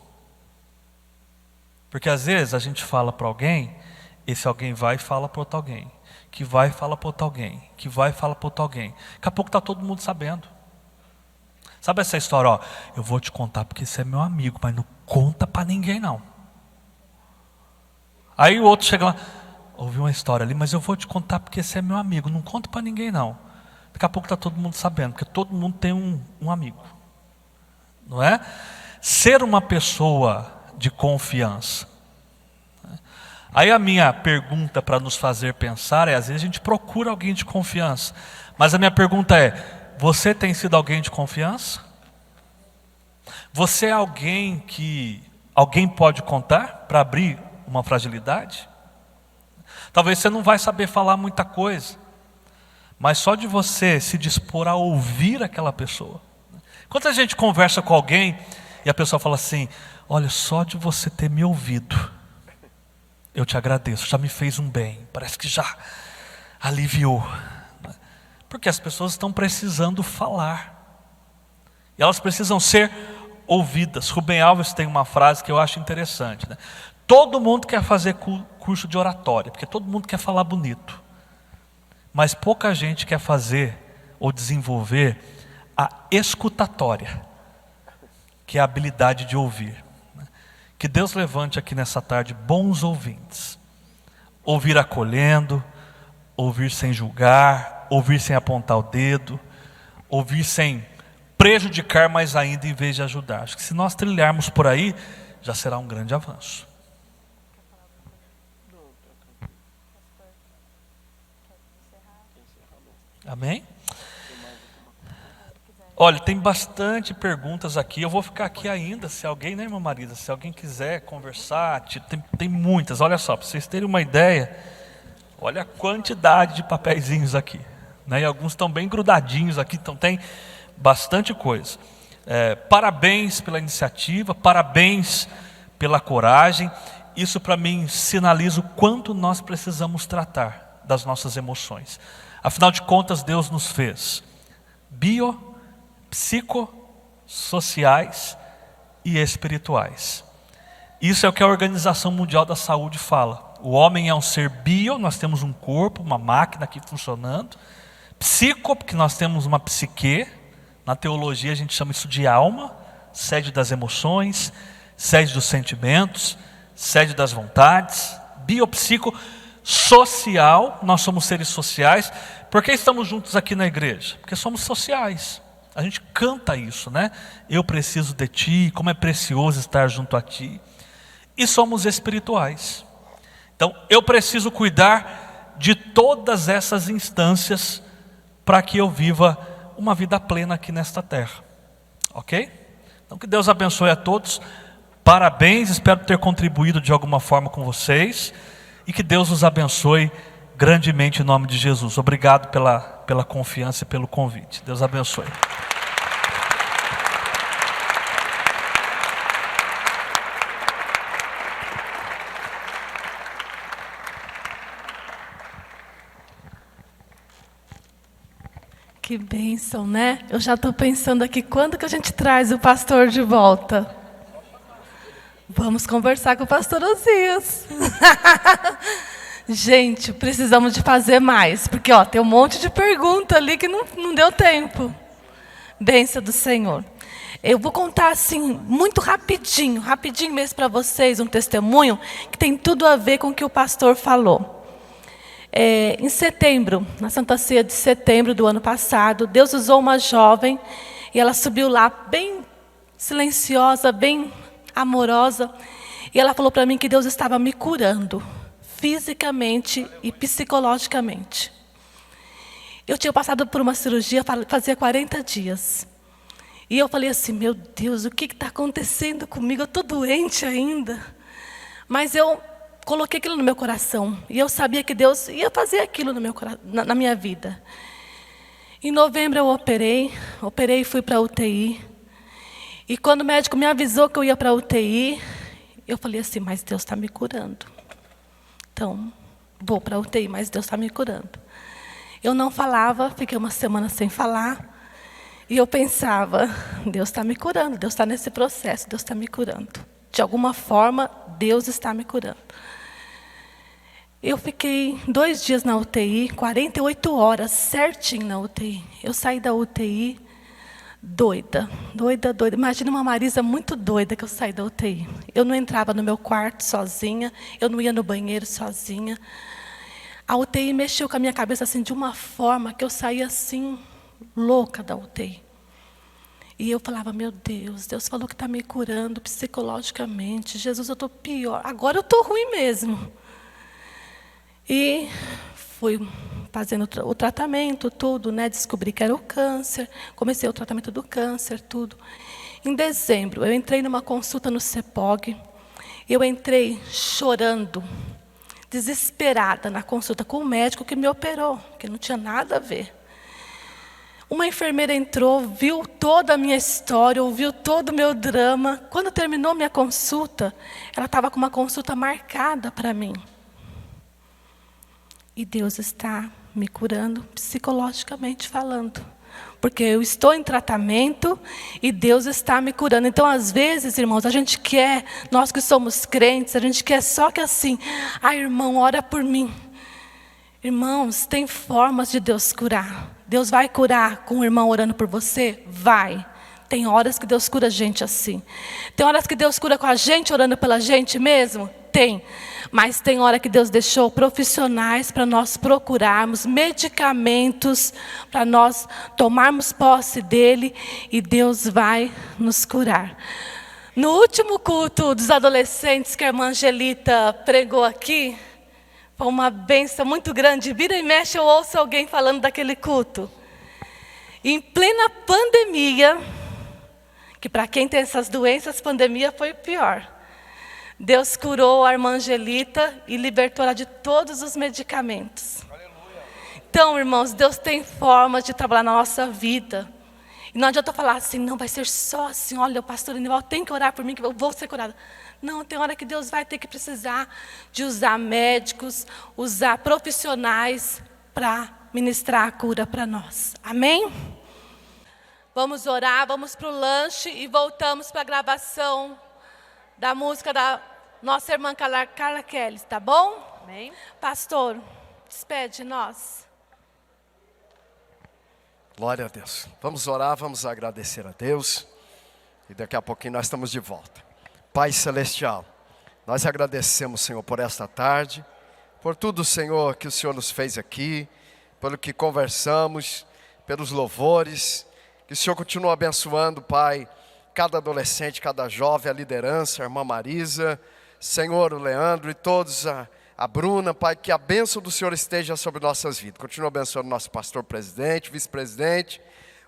Porque às vezes a gente fala para alguém, esse alguém vai e fala para outro alguém, que vai e fala para outro alguém, que vai e fala para outro alguém. Daqui a pouco está todo mundo sabendo. Sabe essa história, ó, eu vou te contar porque você é meu amigo, mas não conta para ninguém não. Aí o outro chega lá, ouvi uma história ali, mas eu vou te contar porque você é meu amigo, não conta para ninguém não. Daqui a pouco está todo mundo sabendo, porque todo mundo tem um amigo. Não é? Ser uma pessoa de confiança. Aí a minha pergunta para nos fazer pensar é, às vezes a gente procura alguém de confiança, mas a minha pergunta é, você tem sido alguém de confiança? Você é alguém que alguém pode contar para abrir uma fragilidade? Talvez você não vai saber falar muita coisa, mas só de você se dispor a ouvir aquela pessoa. Quando a gente conversa com alguém e a pessoa fala assim, olha, só de você ter me ouvido, eu te agradeço, já me fez um bem, parece que já aliviou. Porque as pessoas estão precisando falar, e elas precisam ser ouvidas. Rubem Alves tem uma frase que eu acho interessante, né? Todo mundo quer fazer curso de oratória, porque todo mundo quer falar bonito. Mas pouca gente quer fazer ou desenvolver a escutatória, que é a habilidade de ouvir. Que Deus levante aqui nessa tarde bons ouvintes. Ouvir acolhendo, ouvir sem julgar, ouvir sem apontar o dedo, ouvir sem prejudicar mais ainda em vez de ajudar. Acho que se nós trilharmos por aí, já será um grande avanço. Amém? Olha, tem bastante perguntas aqui. Eu vou ficar aqui ainda, se alguém, né, irmã Marisa, se alguém quiser conversar, tem muitas. Olha só, para vocês terem uma ideia, olha a quantidade de papeizinhos aqui, né? E alguns estão bem grudadinhos aqui, então tem bastante coisa. Parabéns pela iniciativa, parabéns pela coragem. Isso para mim sinaliza o quanto nós precisamos tratar das nossas emoções. Afinal de contas, Deus nos fez psicossociais e espirituais. Isso é o que a Organização Mundial da Saúde fala. O homem é um ser bio, nós temos um corpo, uma máquina aqui funcionando. Psico, porque nós temos uma psique. Na teologia a gente chama isso de alma, sede das emoções, sede dos sentimentos, sede das vontades. Biopsico, social, nós somos seres sociais. Por que estamos juntos aqui na igreja? Porque somos sociais. A gente canta isso, né? Eu preciso de ti, como é precioso estar junto a ti. E somos espirituais. Então, eu preciso cuidar de todas essas instâncias para que eu viva uma vida plena aqui nesta terra. Ok? Então, que Deus abençoe a todos. Parabéns, espero ter contribuído de alguma forma com vocês. E que Deus os abençoe grandemente em nome de Jesus. Obrigado pela confiança e pelo convite. Deus abençoe. Que bênção, né? Eu já estou pensando aqui, quando que a gente traz o pastor de volta? Vamos conversar com o pastor Osias. Gente, precisamos de fazer mais, porque tem um monte de pergunta ali que não deu tempo. Bênção do Senhor. Eu vou contar assim, muito rapidinho mesmo para vocês, um testemunho que tem tudo a ver com o que o pastor falou. Em setembro, na Santa Ceia de setembro do ano passado, Deus usou uma jovem e ela subiu lá bem silenciosa, bem amorosa, e ela falou para mim que Deus estava me curando, fisicamente e psicologicamente. Eu tinha passado por uma cirurgia, fazia 40 dias. E eu falei assim, meu Deus, o que está acontecendo comigo? Eu estou doente ainda. Mas eu coloquei aquilo no meu coração. E eu sabia que Deus ia fazer aquilo na minha vida. Em novembro eu operei e fui para a UTI. E quando o médico me avisou que eu ia para a UTI, eu falei assim, mas Deus está me curando. Então, vou para a UTI, mas Deus está me curando. Eu não falava, fiquei uma semana sem falar. E eu pensava, Deus está me curando, Deus está nesse processo, Deus está me curando. De alguma forma, Deus está me curando. Eu fiquei 2 dias na UTI, 48 horas, certinho na UTI. Eu saí da UTI doida. Imagina uma Marisa muito doida que eu saí da UTI. Eu não entrava no meu quarto sozinha, eu não ia no banheiro sozinha. A UTI mexeu com a minha cabeça assim, de uma forma que eu saía assim, louca da UTI. E eu falava, meu Deus, Deus falou que está me curando psicologicamente. Jesus, eu estou pior. Agora eu estou ruim mesmo. E fui fazendo o tratamento, tudo, né? Descobri que era o câncer. Comecei o tratamento do câncer, tudo. Em dezembro, eu entrei numa consulta no CEPOG. Eu entrei chorando, desesperada na consulta com o médico que me operou, que não tinha nada a ver. Uma enfermeira entrou, viu toda a minha história, ouviu todo o meu drama. Quando terminou minha consulta, ela estava com uma consulta marcada para mim. E Deus está me curando psicologicamente falando. Porque eu estou em tratamento e Deus está me curando. Então, às vezes, irmãos, a gente quer, nós que somos crentes, a gente quer só que assim, irmão, ora por mim. Irmãos, tem formas de Deus curar. Deus vai curar com o irmão orando por você? Vai. Tem horas que Deus cura a gente assim. Tem horas que Deus cura com a gente, orando pela gente mesmo? Tem. Mas tem hora que Deus deixou profissionais para nós procurarmos, medicamentos para nós tomarmos posse dele, e Deus vai nos curar. No último culto dos adolescentes que a irmã Angelita pregou aqui, foi uma bênção muito grande. Vira e mexe, eu ouço alguém falando daquele culto. Em plena pandemia, que para quem tem essas doenças, pandemia foi o pior. Deus curou a irmã Angelita e libertou ela de todos os medicamentos. Então, irmãos, Deus tem formas de trabalhar na nossa vida. E não adianta eu falar assim, não, vai ser só assim, olha, o pastor Enivaldo tem que orar por mim, que eu vou ser curada. Não, tem hora que Deus vai ter que precisar de usar médicos, usar profissionais para ministrar a cura para nós. Amém? Vamos orar, vamos para o lanche e voltamos para a gravação da música da nossa irmã Carla Kelly, tá bom? Amém. Pastor, despede nós. Glória a Deus. Vamos orar, vamos agradecer a Deus. E daqui a pouquinho nós estamos de volta. Pai Celestial, nós agradecemos, Senhor, por esta tarde, por tudo, Senhor, que o Senhor nos fez aqui, pelo que conversamos, pelos louvores. Que o Senhor continue abençoando, Pai, cada adolescente, cada jovem, a liderança, a irmã Marisa, Senhor, o Leandro e todos, a Bruna, Pai, que a bênção do Senhor esteja sobre nossas vidas. Continua abençoando nosso pastor presidente, vice-presidente,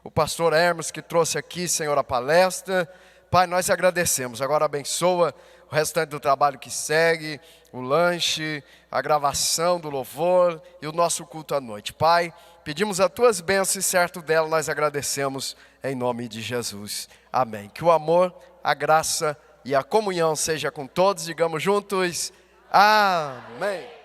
o pastor Hermes que trouxe aqui, Senhor, a palestra. Pai, nós agradecemos. Agora abençoa o restante do trabalho que segue, o lanche, a gravação do louvor e o nosso culto à noite. Pai, pedimos as tuas bênçãos e certo dela nós agradecemos em nome de Jesus. Amém. Que o amor, a graça e a comunhão seja com todos. Digamos juntos, amém.